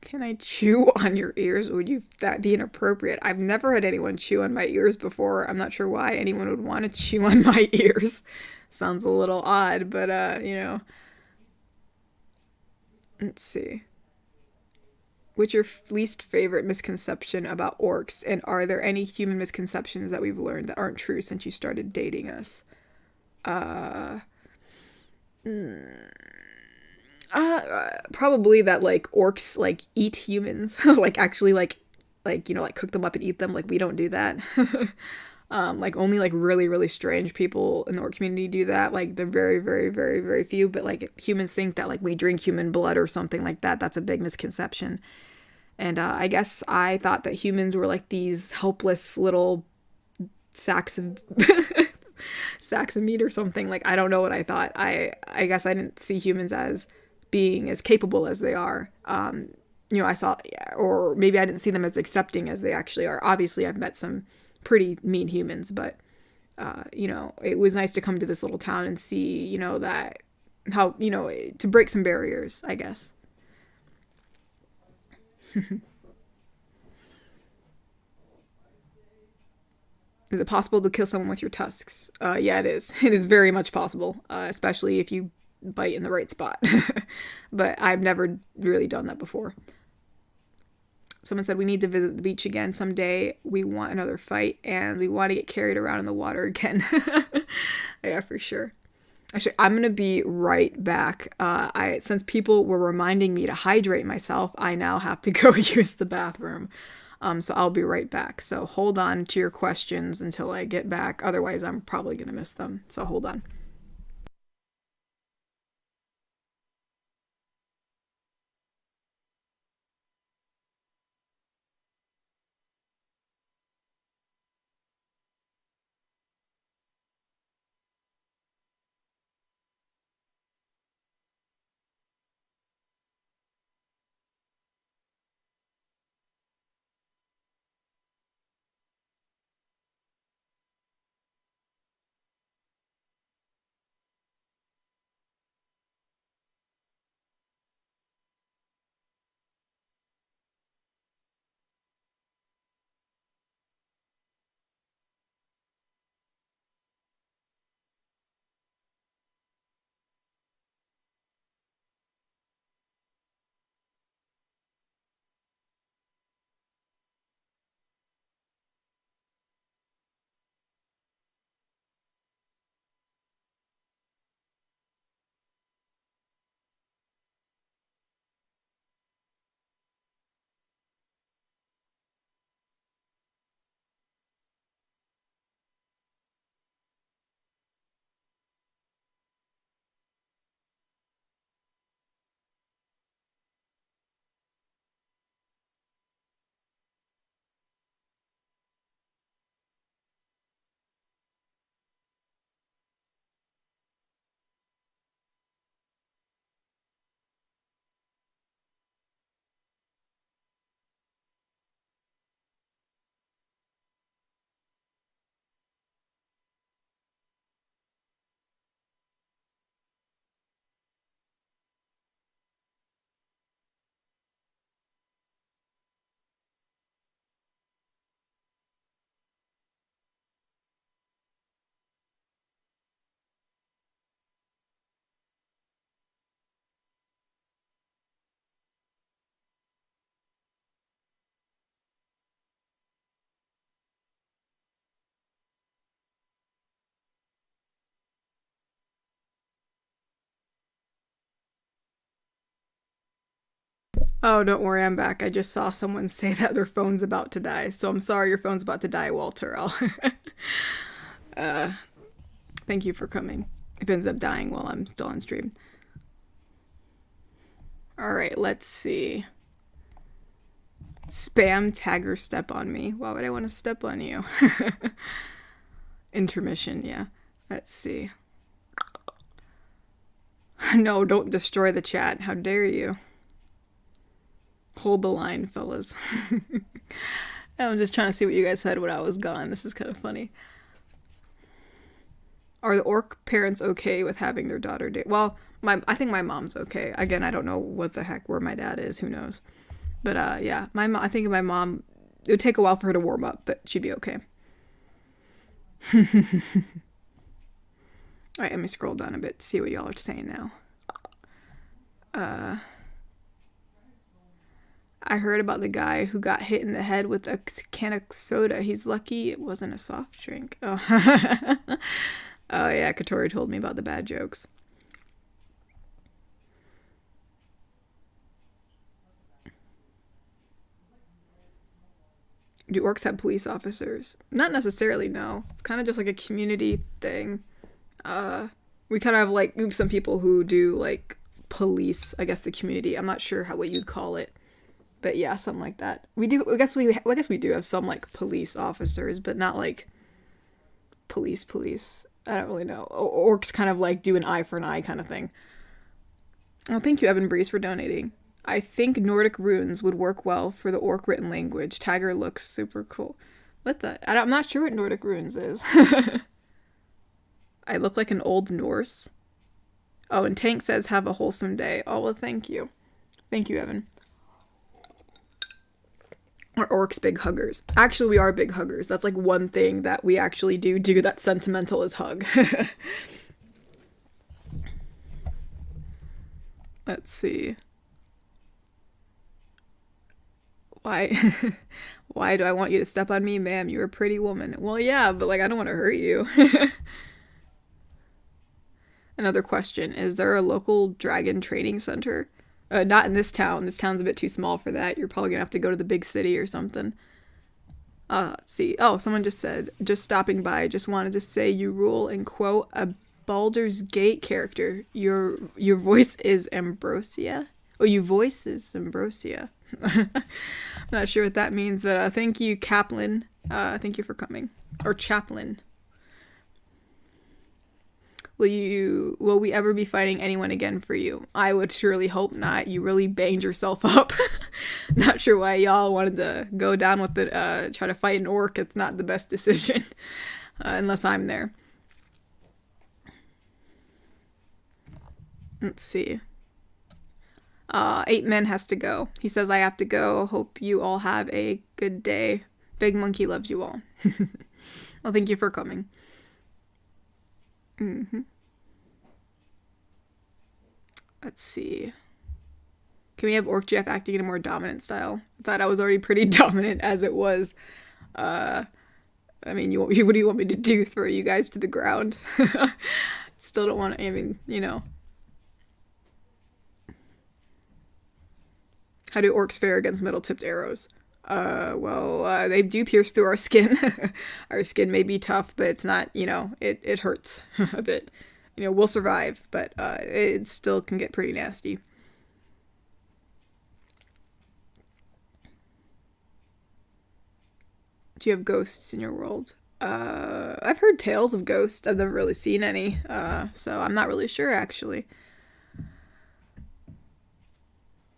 Can I chew on your ears? Would you that be inappropriate? I've never had anyone chew on my ears before. I'm not sure why anyone would want to chew on my ears. Sounds a little odd, but you know. Let's see. What's your least favorite misconception about orcs? And are there any human misconceptions that we've learned that aren't true since you started dating us? Uh, Probably that like orcs like eat humans, like actually like you know like cook them up and eat them. Like we don't do that. Like only like really strange people in the orc community do that. Like they're very few. But like humans think that like we drink human blood or something like that. That's a big misconception. And I guess I thought that humans were like these helpless little sacks of sacks of meat or something. Like I don't know what I thought. I guess I didn't see humans as being as capable as they are. You know, I saw, or maybe I didn't see them as accepting as they actually are. Obviously, I've met some pretty mean humans, but you know, it was nice to come to this little town and see, you know, that how, you know, to break some barriers, I guess. Is it possible to kill someone with your tusks? Yeah, it is. It is very much possible, especially if you bite in the right spot. But I've never really done that before. Someone said we need to visit the beach again someday. We want another fight and we want to get carried around in the water again. Yeah, for sure. Actually, I'm gonna be right back. I since people were reminding me to hydrate myself, I now have to go use the bathroom. So I'll be right back. So hold on to your questions until I get back. Otherwise, I'm probably gonna miss them. So hold on. Oh, don't worry, I'm back. I just saw someone say that their phone's about to die. So I'm sorry your phone's about to die, Walter. Thank you for coming. If it ends up dying while I'm still on stream. Alright, let's see. Spam tagger step on me. Why would I want to step on you? Intermission, yeah. Let's see. No, don't destroy the chat. How dare you? Hold the line, fellas. I'm just trying to see what you guys said when I was gone. This is kind of funny. Are the orc parents okay with having their daughter date? Well, I think my mom's okay. Again, I don't know what the heck where my dad is. Who knows? But yeah, I think my mom. It would take a while for her to warm up, but she'd be okay. All right, let me scroll down a bit to see what y'all are saying now. I heard about the guy who got hit in the head with a can of soda. He's lucky it wasn't a soft drink. Oh, oh yeah, Katori told me about the bad jokes. Do orcs have police officers? Not necessarily, no. It's kind of just like a community thing. We kind of have like some people who do like police, I guess the community. I'm not sure what you'd call it. But yeah, something like that. We do. I guess we do have some like police officers, but not like police. I don't really know. Orcs kind of like do an eye for an eye kind of thing. Oh, thank you, Evan Breeze, for donating. I think Nordic runes would work well for the orc written language. Tiger looks super cool. What the? I'm not sure what Nordic runes is. I look like an old Norse. Oh, and Tank says have a wholesome day. Oh, well, thank you. Thank you, Evan. Are orcs big huggers? Actually, we are big huggers. That's like one thing that we actually do that's sentimental is hug. Let's see. Why do I want you to step on me, ma'am? You're a pretty woman. Well, yeah, but like I don't want to hurt you. Another question. Is there a local dragon training center? Not in this town. This town's a bit too small for that. You're probably gonna have to go to the big city or something. Let's see. Oh, someone just said, just stopping by, just wanted to say you rule and quote a Baldur's Gate character. Your voice is Ambrosia. Oh, your voice is Ambrosia. I'm not sure what that means, but thank you, Kaplan. Thank you for coming. Or Chaplain. Will we ever be fighting anyone again for you? I would surely hope not. You really banged yourself up. Not sure why y'all wanted to go down with it, try to fight an orc. It's not the best decision. Unless I'm there. Let's see. 8 Men has to go. He says, I have to go. Hope you all have a good day. Big Monkey loves you all. Well, thank you for coming. Let's see. Can we have Orc GF acting in a more dominant style? I thought I was already pretty dominant as it was. I mean, what do you want me to do? Throw you guys to the ground? Still don't want to, I mean, you know. How do orcs fare against metal-tipped arrows? Well, they do pierce through our skin. Our skin may be tough, but it's not, you know, it hurts a bit. You know, we'll survive, but it still can get pretty nasty. Do you have ghosts in your world? I've heard tales of ghosts. I've never really seen any, so I'm not really sure, actually.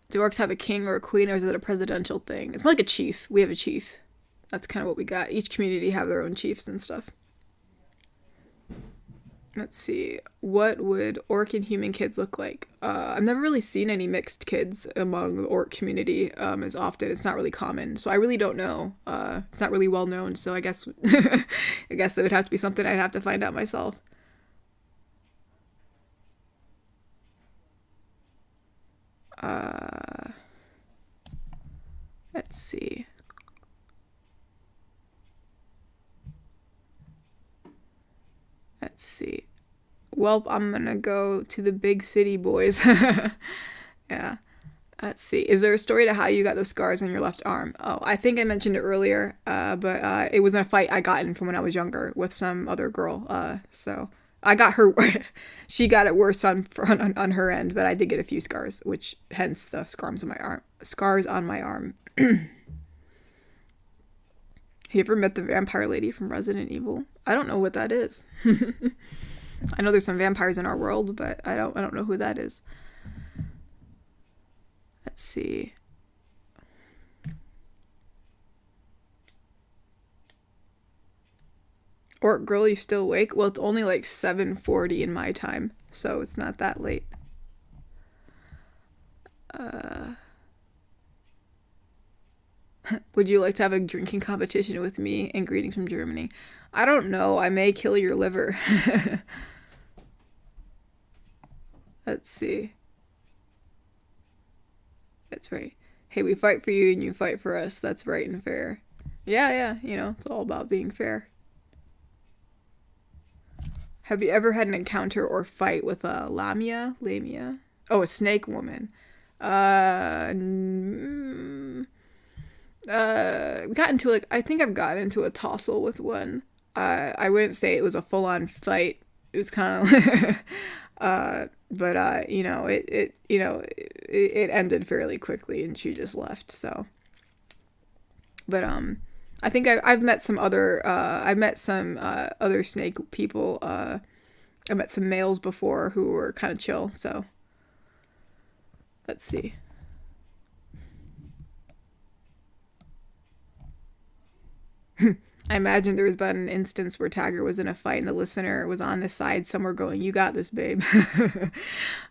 Do orcs have a king or a queen, or is it a presidential thing? It's more like a chief. We have a chief. That's kind of what we got. Each community have their own chiefs and stuff. Let's see. What would orc and human kids look like? I've never really seen any mixed kids among the orc community as often. It's not really common, so I really don't know. It's not really well known, so I guess I guess it would have to be something I'd have to find out myself. Let's see. Let's see. Well, I'm gonna go to the big city, boys. Yeah. Let's see. Is there a story to how you got those scars on your left arm? Oh, I think I mentioned it earlier, but it was in a fight I got in from when I was younger with some other girl. So I got her. She got it worse on her end, but I did get a few scars, which hence the scars on my arm. Scars on my arm. Have you ever met the vampire lady from Resident Evil? I don't know what that is. I know there's some vampires in our world, but I don't know who that is. Let's see. Orc girl, you still awake? Well, it's only like 7:40 in my time, so it's not that late. Would you like to have a drinking competition with me? And greetings from Germany. I don't know. I may kill your liver. Let's see. That's right. Hey, we fight for you and you fight for us. That's right and fair. Yeah, you know, it's all about being fair. Have you ever had an encounter or fight with a lamia? Oh, a snake woman. I think I've gotten into a tussle with one. I wouldn't say it was a full-on fight. It was kind of, but you know, it ended fairly quickly, and she just left. So, but I think I've met some other other snake people. I met some males before who were kind of chill. So, let's see. I imagine there was about an instance where Tiger was in a fight and the listener was on the side somewhere going, "You got this, babe."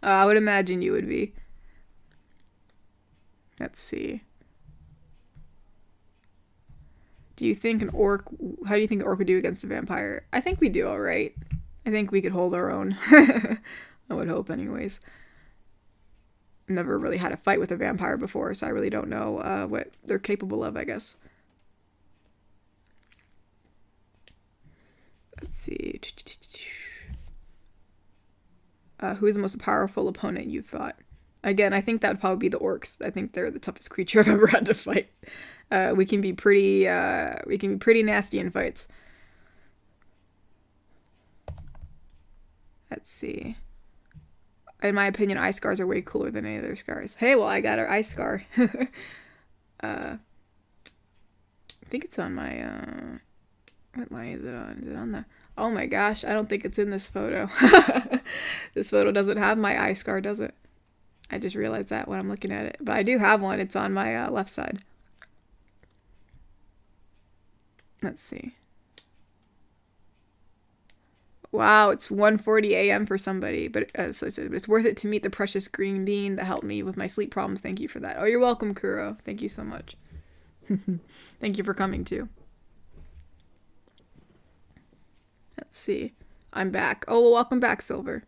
I would imagine you would be. Let's see. How do you think an orc would do against a vampire? I think we do all right. I think we could hold our own. I would hope anyways. Never really had a fight with a vampire before, so I really don't know what they're capable of, I guess. Let's see. Who is the most powerful opponent you fought? Again, I think that would probably be the orcs. I think they're the toughest creature I've ever had to fight. We can be pretty nasty in fights. Let's see. In my opinion, eye scars are way cooler than any other scars. Hey, well, I got an eye scar. I think it's on my, what line is it on? Is it on the... Oh my gosh, I don't think it's in this photo. This photo doesn't have my eye scar, does it? I just realized that when I'm looking at it. But I do have one. It's on my left side. Let's see. Wow, it's 1:40 a.m. for somebody. But so it's worth it to meet the precious green bean that helped me with my sleep problems. Thank you for that. Oh, you're welcome, Kuro. Thank you so much. Thank you for coming, too. Let's see. I'm back. Oh, well, welcome back, Silver.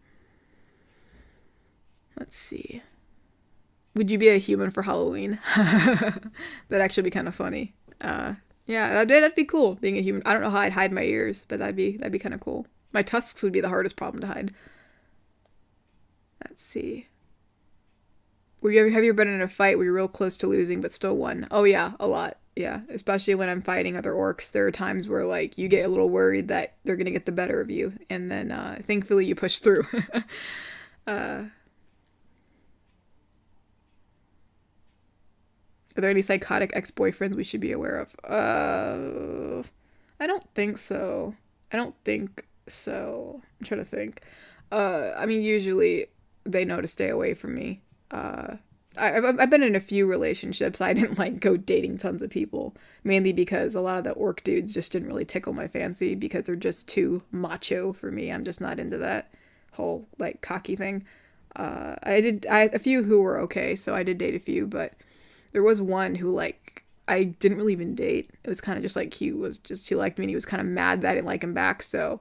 Let's see. Would you be a human for Halloween? That'd actually be kind of funny. Yeah, that'd be cool, being a human. I don't know how I'd hide my ears, but that'd be kind of cool. My tusks would be the hardest problem to hide. Let's see. Have you ever been in a fight where you're real close to losing but still won? Oh yeah, a lot. Yeah, especially when I'm fighting other orcs. There are times where like you get a little worried that they're gonna get the better of you, and then thankfully you push through. Are there any psychotic ex-boyfriends we should be aware of? I don't think so. I'm trying to think. I mean, usually they know to stay away from me. I've been in a few relationships. I didn't like go dating tons of people, mainly because a lot of the orc dudes just didn't really tickle my fancy because they're just too macho for me. I'm just not into that whole like cocky thing. A few who were okay, so I did date a few, but there was one who like I didn't really even date. It was kind of just like he liked me and he was kind of mad that I didn't like him back, so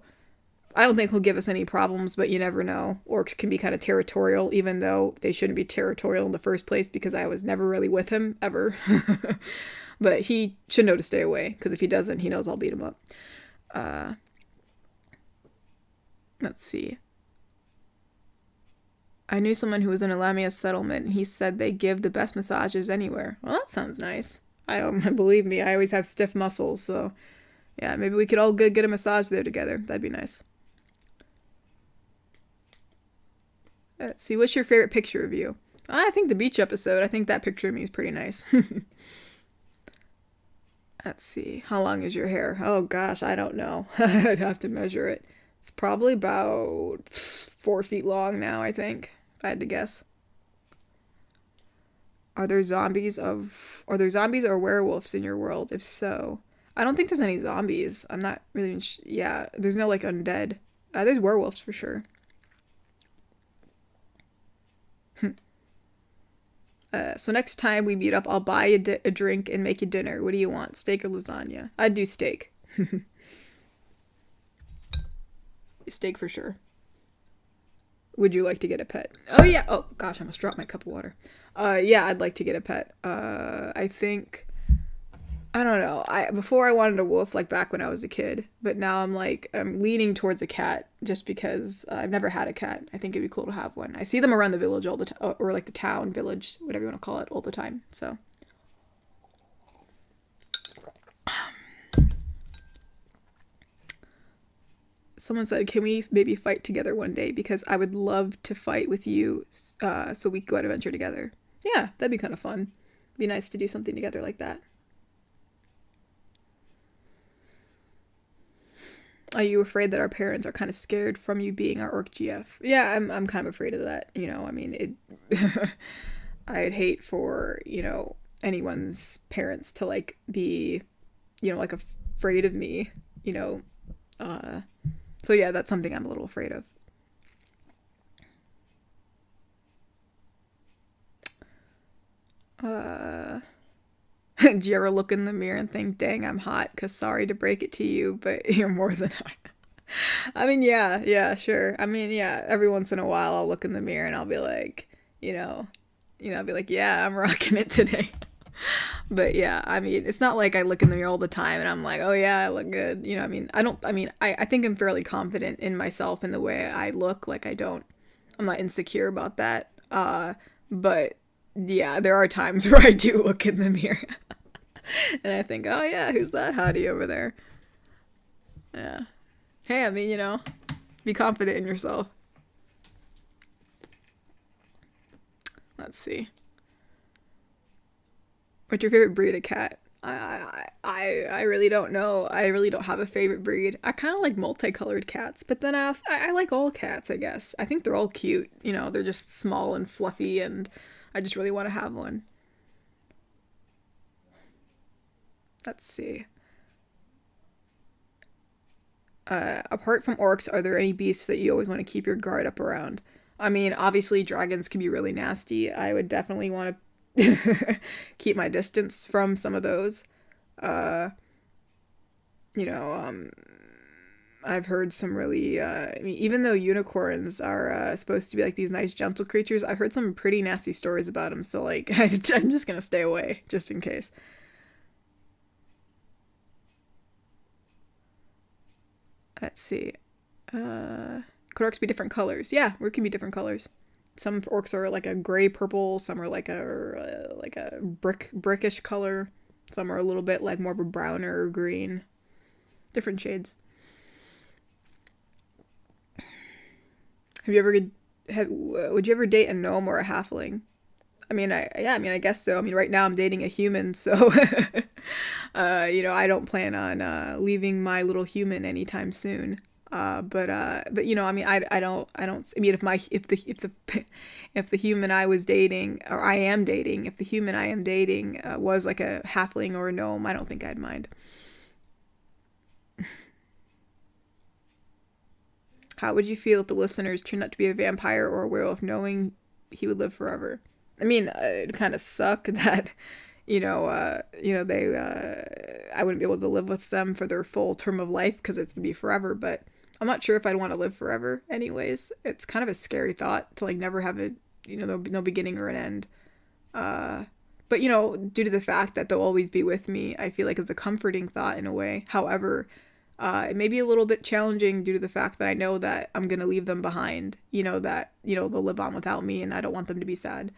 I don't think he'll give us any problems, but you never know. Orcs can be kind of territorial, even though they shouldn't be territorial in the first place because I was never really with him, ever. But he should know to stay away, because if he doesn't, he knows I'll beat him up. Let's see. I knew someone who was in a Lamia settlement, and he said they give the best massages anywhere. Well, that sounds nice. Believe me, I always have stiff muscles, so yeah, maybe we could all get a massage there together. That'd be nice. Let's see, what's your favorite picture of you? I think the beach episode. I think that picture of me is pretty nice. Let's see, how long is your hair? Oh gosh, I don't know. I'd have to measure it. It's probably about 4 feet long now, I think, if I had to guess. Are there zombies or werewolves in your world? If so, I don't think there's any zombies. I'm not really yeah, there's no like undead. There's werewolves for sure. So next time we meet up, I'll buy a drink and make you dinner. What do you want? Steak or lasagna? I'd do steak. Steak for sure. Would you like to get a pet? Oh yeah. Oh gosh, I almost dropped my cup of water. Yeah, I'd like to get a pet. I think, I don't know. Before I wanted a wolf, like back when I was a kid, but now I'm leaning towards a cat just because I've never had a cat. I think it'd be cool to have one. I see them around the village all the time, or like the town, village, whatever you want to call it, all the time. So. Someone said, can we maybe fight together one day? Because I would love to fight with you so we could go on an adventure together. Yeah, that'd be kind of fun. It'd be nice to do something together like that. Are you afraid that our parents are kind of scared from you being our Orc GF? Yeah, I'm kind of afraid of that. You know, I mean, I'd hate for, you know, anyone's parents to like be, you know, like afraid of me, you know, so yeah, that's something I'm a little afraid of. Do you ever look in the mirror and think, dang, I'm hot? Because sorry to break it to you, but you're more than I. I mean, yeah, sure. I mean, yeah, every once in a while I'll look in the mirror and I'll be like, I'll be like, yeah, I'm rocking it today. But yeah, I mean, it's not like I look in the mirror all the time and I'm like, oh yeah, I look good. You know, I think I'm fairly confident in myself in the way I look. Like I'm not insecure about that. But yeah, there are times where I do look in the mirror and I think, oh yeah, who's that hottie over there? Yeah. Hey, I mean, you know, be confident in yourself. Let's see. What's your favorite breed of cat? I really don't know. I really don't have a favorite breed. I kind of like multicolored cats, but then I like all cats, I guess. I think they're all cute. You know, they're just small and fluffy, and I just really want to have one. Let's see. Apart from orcs, are there any beasts that you always want to keep your guard up around? I mean, obviously dragons can be really nasty. I would definitely want to keep my distance from some of those. You know, I've heard some really, I mean, even though unicorns are supposed to be like these nice gentle creatures, I've heard some pretty nasty stories about them. So like, I'm just gonna stay away just in case. Let's see. Could orcs be different colors? Yeah, orcs can be different colors. Some orcs are like a gray purple. Some are like a brickish color. Some are a little bit like more of a brown or green. Different shades. Would you ever date a gnome or a halfling? I mean, I guess so. I mean, right now I'm dating a human, so you know, I don't plan on leaving my little human anytime soon. But you know, I mean, I don't. I mean, if the human I was dating, or I am dating, if the human I am dating was like a halfling or a gnome, I don't think I'd mind. How would you feel if the listeners turned out to be a vampire or a werewolf, knowing he would live forever? I mean, it'd kind of suck that, I wouldn't be able to live with them for their full term of life because it's gonna be forever. But I'm not sure if I'd want to live forever. Anyways, it's kind of a scary thought to like never have no beginning or an end. But due to the fact that they'll always be with me, I feel like it's a comforting thought in a way. However, It may be a little bit challenging due to the fact that I know that I'm going to leave them behind, you know, that, you know, they'll live on without me and I don't want them to be sad.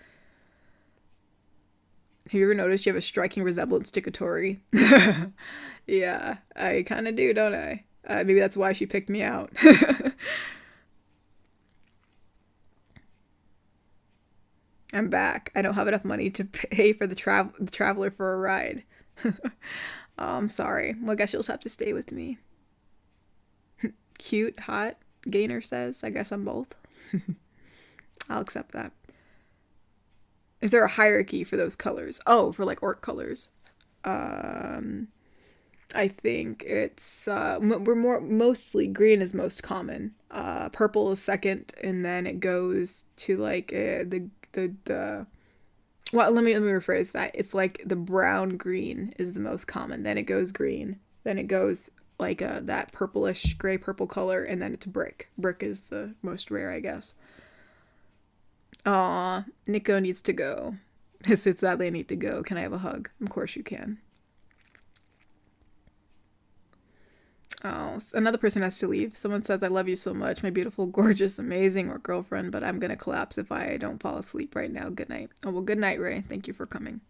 Have you ever noticed you have a striking resemblance to Katori? Yeah, I kind of do, don't I? Maybe that's why she picked me out. I'm back. I don't have enough money to pay for the traveler for a ride. Oh, I'm sorry. Well, I guess you'll just have to stay with me. Cute, hot, Gainer says. I guess I'm both. I'll accept that. Is there a hierarchy for those colors? Oh, for like orc colors. I think it's we're mostly green is most common. Purple is second, and then it goes to like the well, let me rephrase that. It's like the brown green is the most common. Then it goes green. Then it goes like that purplish gray purple color, and then it's brick. Brick is the most rare, I guess. Aw, Nico needs to go. It's sadly I need to go. Can I have a hug? Of course you can. Oh, another person has to leave. Someone says, I love you so much, my beautiful, gorgeous, amazing, or girlfriend, but I'm gonna collapse if I don't fall asleep right now. Good night. Oh, well, good night, Ray. Thank you for coming.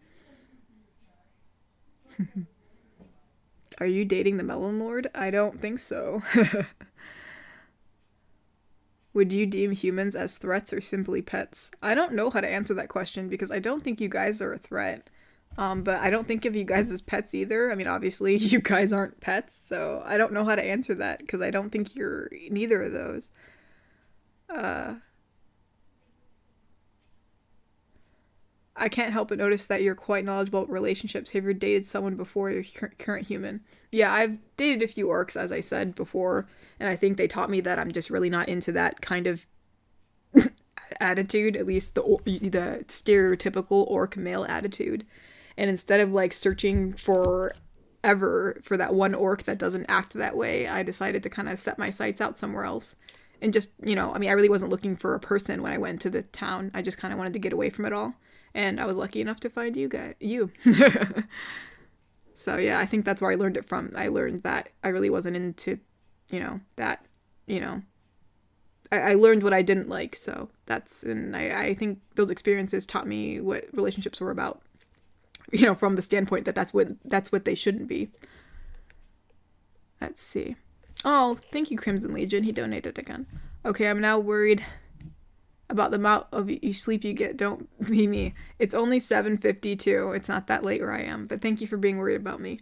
Are you dating the Melon Lord? I don't think so. Would you deem humans as threats or simply pets? I don't know how to answer that question because I don't think you guys are a threat. But I don't think of you guys as pets either. I mean, obviously, you guys aren't pets, so I don't know how to answer that because I don't think you're neither of those. I can't help but notice that you're quite knowledgeable about relationships. Have you dated someone before your current human? Yeah, I've dated a few orcs, as I said before, and I think they taught me that I'm just really not into that kind of attitude, at least the stereotypical orc male attitude. And instead of like searching forever for that one orc that doesn't act that way, I decided to kind of set my sights out somewhere else. And just, you know, I mean, I really wasn't looking for a person when I went to the town. I just kind of wanted to get away from it all. And I was lucky enough to find you. So yeah, I think that's where I learned it from. I learned that I really wasn't into, you know, that, you know, I learned what I didn't like. So and I think those experiences taught me what relationships were about. You know, from the standpoint that that's what they shouldn't be. Let's see. Oh, thank you, Crimson Legion. He donated again. Okay, I'm now worried about the amount of sleep you get. Don't be me. It's only 7:52. It's not that late where I am. But thank you for being worried about me.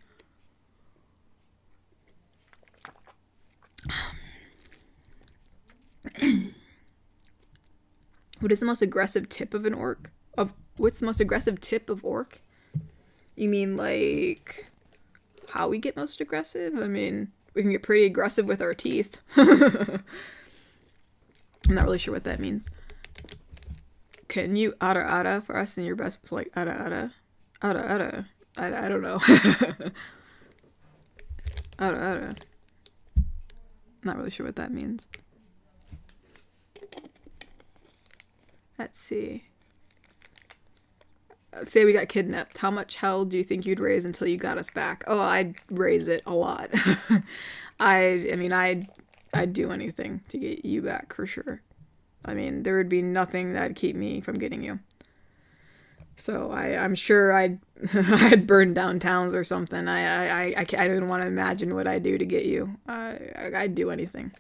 What is the most aggressive tip of an orc? What's the most aggressive tip of orc? You mean like how we get most aggressive? I mean, we can get pretty aggressive with our teeth. I'm not really sure what that means. Can you ara for us in your best? It's like ara. I don't know. Ara. Not really sure what that means. Let's see. Say we got kidnapped. How much hell do you think you'd raise until you got us back? Oh, I'd raise it a lot. I mean, I'd do anything to get you back for sure. I mean, there would be nothing that'd keep me from getting you. So I'm sure I'd burn down towns or something. I don't even want to imagine what I'd do to get you. I'd do anything.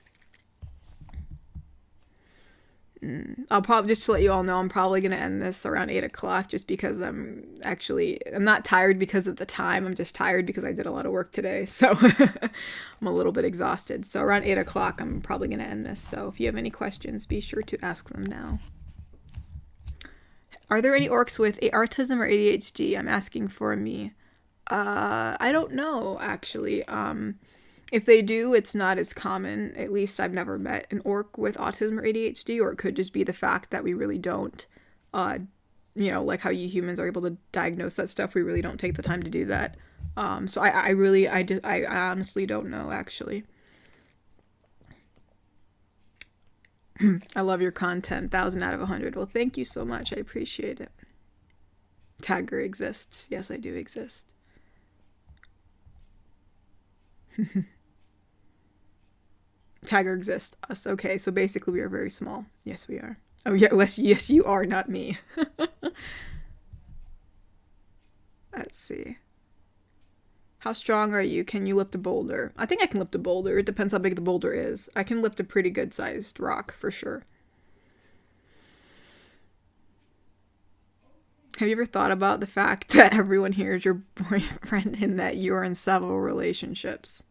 I'll probably, just to let you all know, I'm probably going to end this around 8 o'clock just because I'm not tired because of the time. I'm just tired because I did a lot of work today. So I'm a little bit exhausted. So around 8 o'clock, I'm probably going to end this. So if you have any questions, be sure to ask them now. Are there any orcs with autism or ADHD? I'm asking for me. I don't know, actually. If they do, it's not as common. At least I've never met an orc with autism or ADHD, or it could just be the fact that we really don't, you know, like how you humans are able to diagnose that stuff. We really don't take the time to do that. So I honestly don't know, actually. I love your content. 1,000 out of 100. Well, thank you so much. I appreciate it. Tagger exists. Yes, I do exist. Tiger exists. Us. Okay, so basically we are very small. Yes, we are. Oh, yeah, yes, you are, not me. Let's see. How strong are you? Can you lift a boulder? I think I can lift a boulder. It depends how big the boulder is. I can lift a pretty good-sized rock, for sure. Have you ever thought about the fact that everyone here is your boyfriend and that you're in several relationships?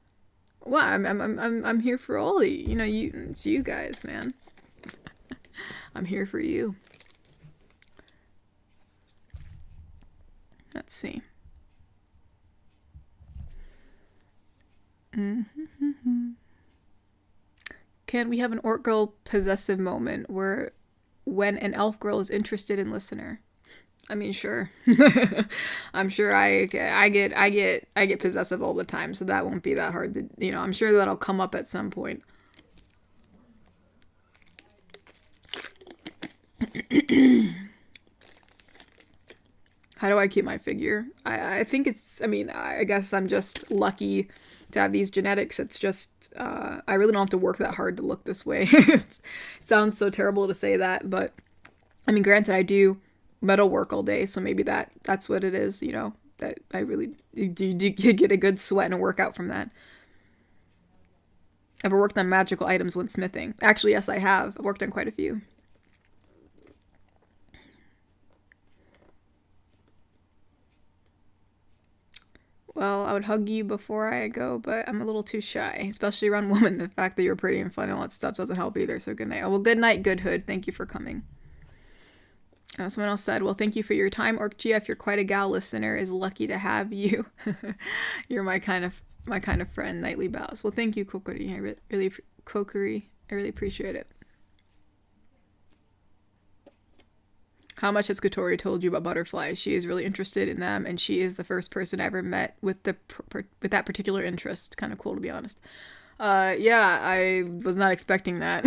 Well, I'm here for all of you. You know, it's you guys, man. I'm here for you. Let's see. Can we have an orc girl possessive moment where when an elf girl is interested in listener? I mean, sure. I'm sure I get possessive all the time, so that won't be that hard to, you know, I'm sure that'll come up at some point. How do I keep my figure? I think it's, I mean, I guess I'm just lucky to have these genetics. It's just, I really don't have to work that hard to look this way. It sounds so terrible to say that, but I mean, granted, I do metal work all day, so maybe that's what it is, you know, that I really do get a good sweat and a workout from that. Ever worked on magical items when smithing? Actually, yes, I have. I've worked on quite a few. Well, I would hug you before I go, but I'm a little too shy, especially around women. The fact that you're pretty and fun and all that stuff doesn't help either, so good night. Oh, well, good night, good hood. Thank you for coming. Someone else said, well, thank you for your time, Orc GF. You're quite a gal listener. Is lucky to have you. You're my kind of friend. Nightly bows. Well, thank you, Kokori. I really appreciate it. How much has Kotori told you about butterflies? She is really interested in them, and she is the first person I ever met with with that particular interest. Kind of cool, to be honest. Yeah, I was not expecting that.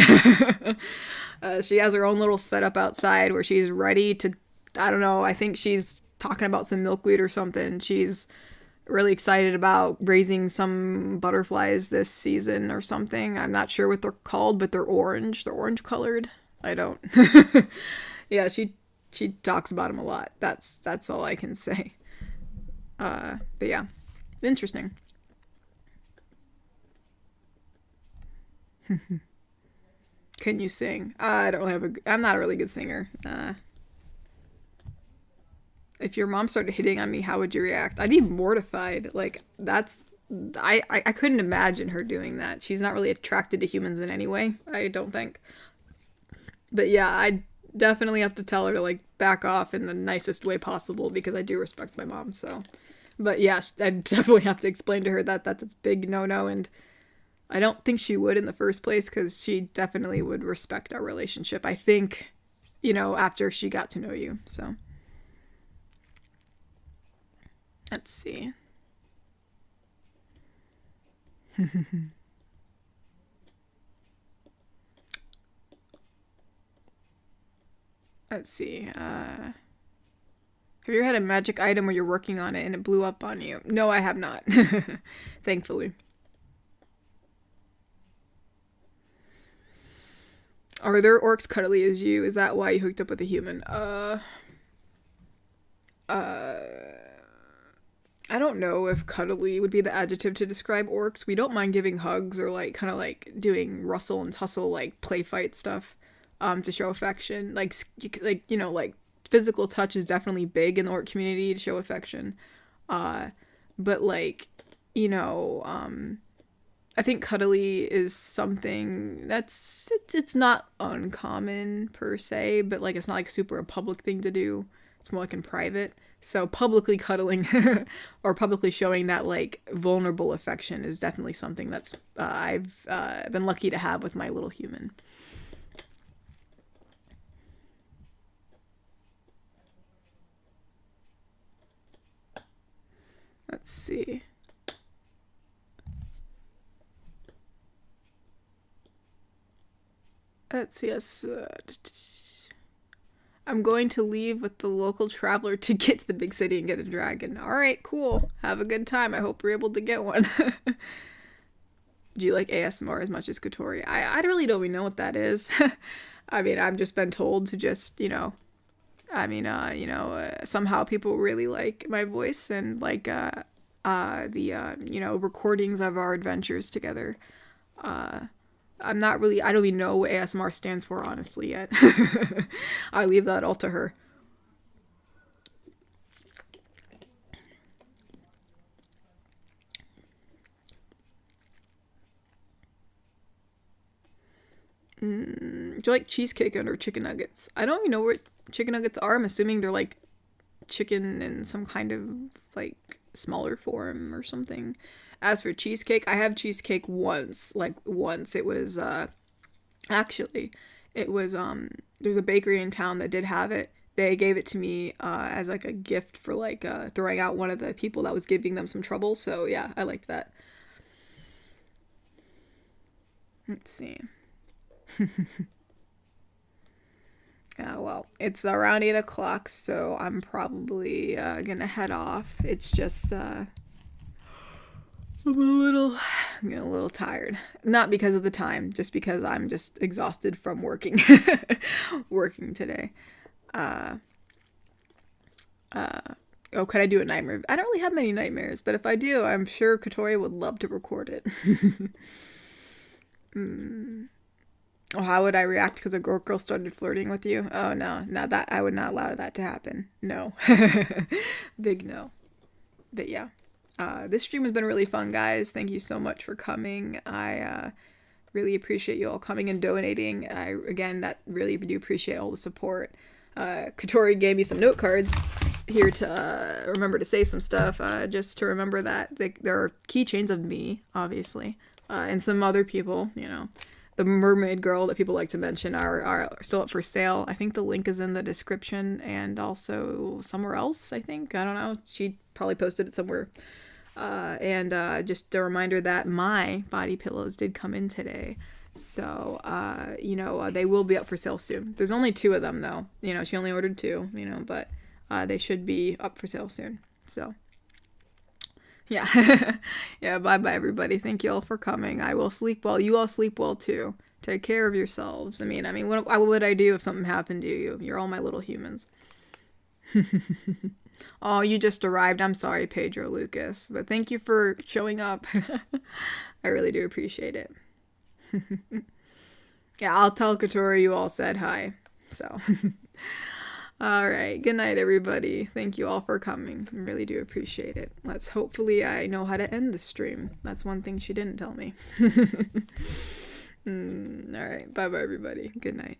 She has her own little setup outside where she's ready to, I don't know, I think she's talking about some milkweed or something. She's really excited about raising some butterflies this season or something. I'm not sure what they're called, but they're orange. They're orange colored. I don't. Yeah, she talks about them a lot. That's all I can say. But yeah, interesting. Can you sing? I don't have I'm not a really good singer. If your mom started hitting on me, how would you react? I'd be mortified. Like, I couldn't imagine her doing that. She's not really attracted to humans in any way, I don't think. But yeah, I'd definitely have to tell her to, like, back off in the nicest way possible because I do respect my mom, so. But yeah, I'd definitely have to explain to her that that's a big no-no, and I don't think she would in the first place because she definitely would respect our relationship. I think, you know, after she got to know you, so. Let's see. Let's see. Have you ever had a magic item where you're working on it and it blew up on you? No, I have not. Thankfully. Are there orcs cuddly as you? Is that why you hooked up with a human? I don't know if cuddly would be the adjective to describe orcs. We don't mind giving hugs or, like, kind of, like, doing rustle and tussle, like, play fight stuff, to show affection. Like, you know, like, physical touch is definitely big in the orc community to show affection. But, like, you know, I think cuddly is something that's, it's not uncommon per se, but, like, it's not, like, super a public thing to do. It's more like in private. So publicly cuddling or publicly showing that, like, vulnerable affection is definitely something that's I've been lucky to have with my little human. Let's see. Let's see. I'm going to leave with the local traveler to get to the big city and get a dragon. All right, cool. Have a good time. I hope we're able to get one. do you like ASMR as much as Kotori? I really don't even know what that is. I mean, I've just been told to just, somehow people really like my voice and like the recordings of our adventures together. I don't even know what ASMR stands for, honestly, yet. I leave that all to her. Do you like cheesecake or chicken nuggets? I don't even know what chicken nuggets are. I'm assuming they're like chicken in some kind of like smaller form or something. As for cheesecake, I have cheesecake once. It was actually it was there's a bakery in town that did have it. They gave it to me as like a gift for like throwing out one of the people that was giving them some trouble. So yeah, I liked that. Let's see. Well, it's around 8 o'clock, so I'm probably gonna head off. It's just I'm a little tired. Not because of the time, just because I'm just exhausted from working today. Oh, could I do a nightmare? I don't really have many nightmares, but if I do, I'm sure Kotori would love to record it. Oh, how would I react because a girl started flirting with you? Oh, no, that I would not allow that to happen. No. Big no. But yeah. This stream has been really fun, guys. Thank you so much for coming. I really appreciate you all coming and donating. Again, that really do appreciate all the support. Kotori gave me some note cards here to remember to say some stuff, just to remember that there are keychains of me, obviously, and some other people, The mermaid girl that people like to mention are still up for sale. I think the link is in the description and also somewhere else, I think. I don't know. She probably posted it somewhere. And just a reminder that my body pillows did come in today. So, they will be up for sale soon. There's only 2 of them, though. She only ordered 2, but they should be up for sale soon. So, yeah. Yeah, bye-bye, everybody. Thank you all for coming. I will sleep well. You all sleep well, too. Take care of yourselves. I mean, what would I do if something happened to you? You're all my little humans. Oh, you just arrived. I'm sorry, Pedro Lucas. But thank you for showing up. I really do appreciate it. Yeah, I'll tell Kotori you all said hi. So... All right. Good night, everybody. Thank you all for coming. I really do appreciate it. Hopefully I know how to end the stream. That's one thing she didn't tell me. All right. Bye-bye, everybody. Good night.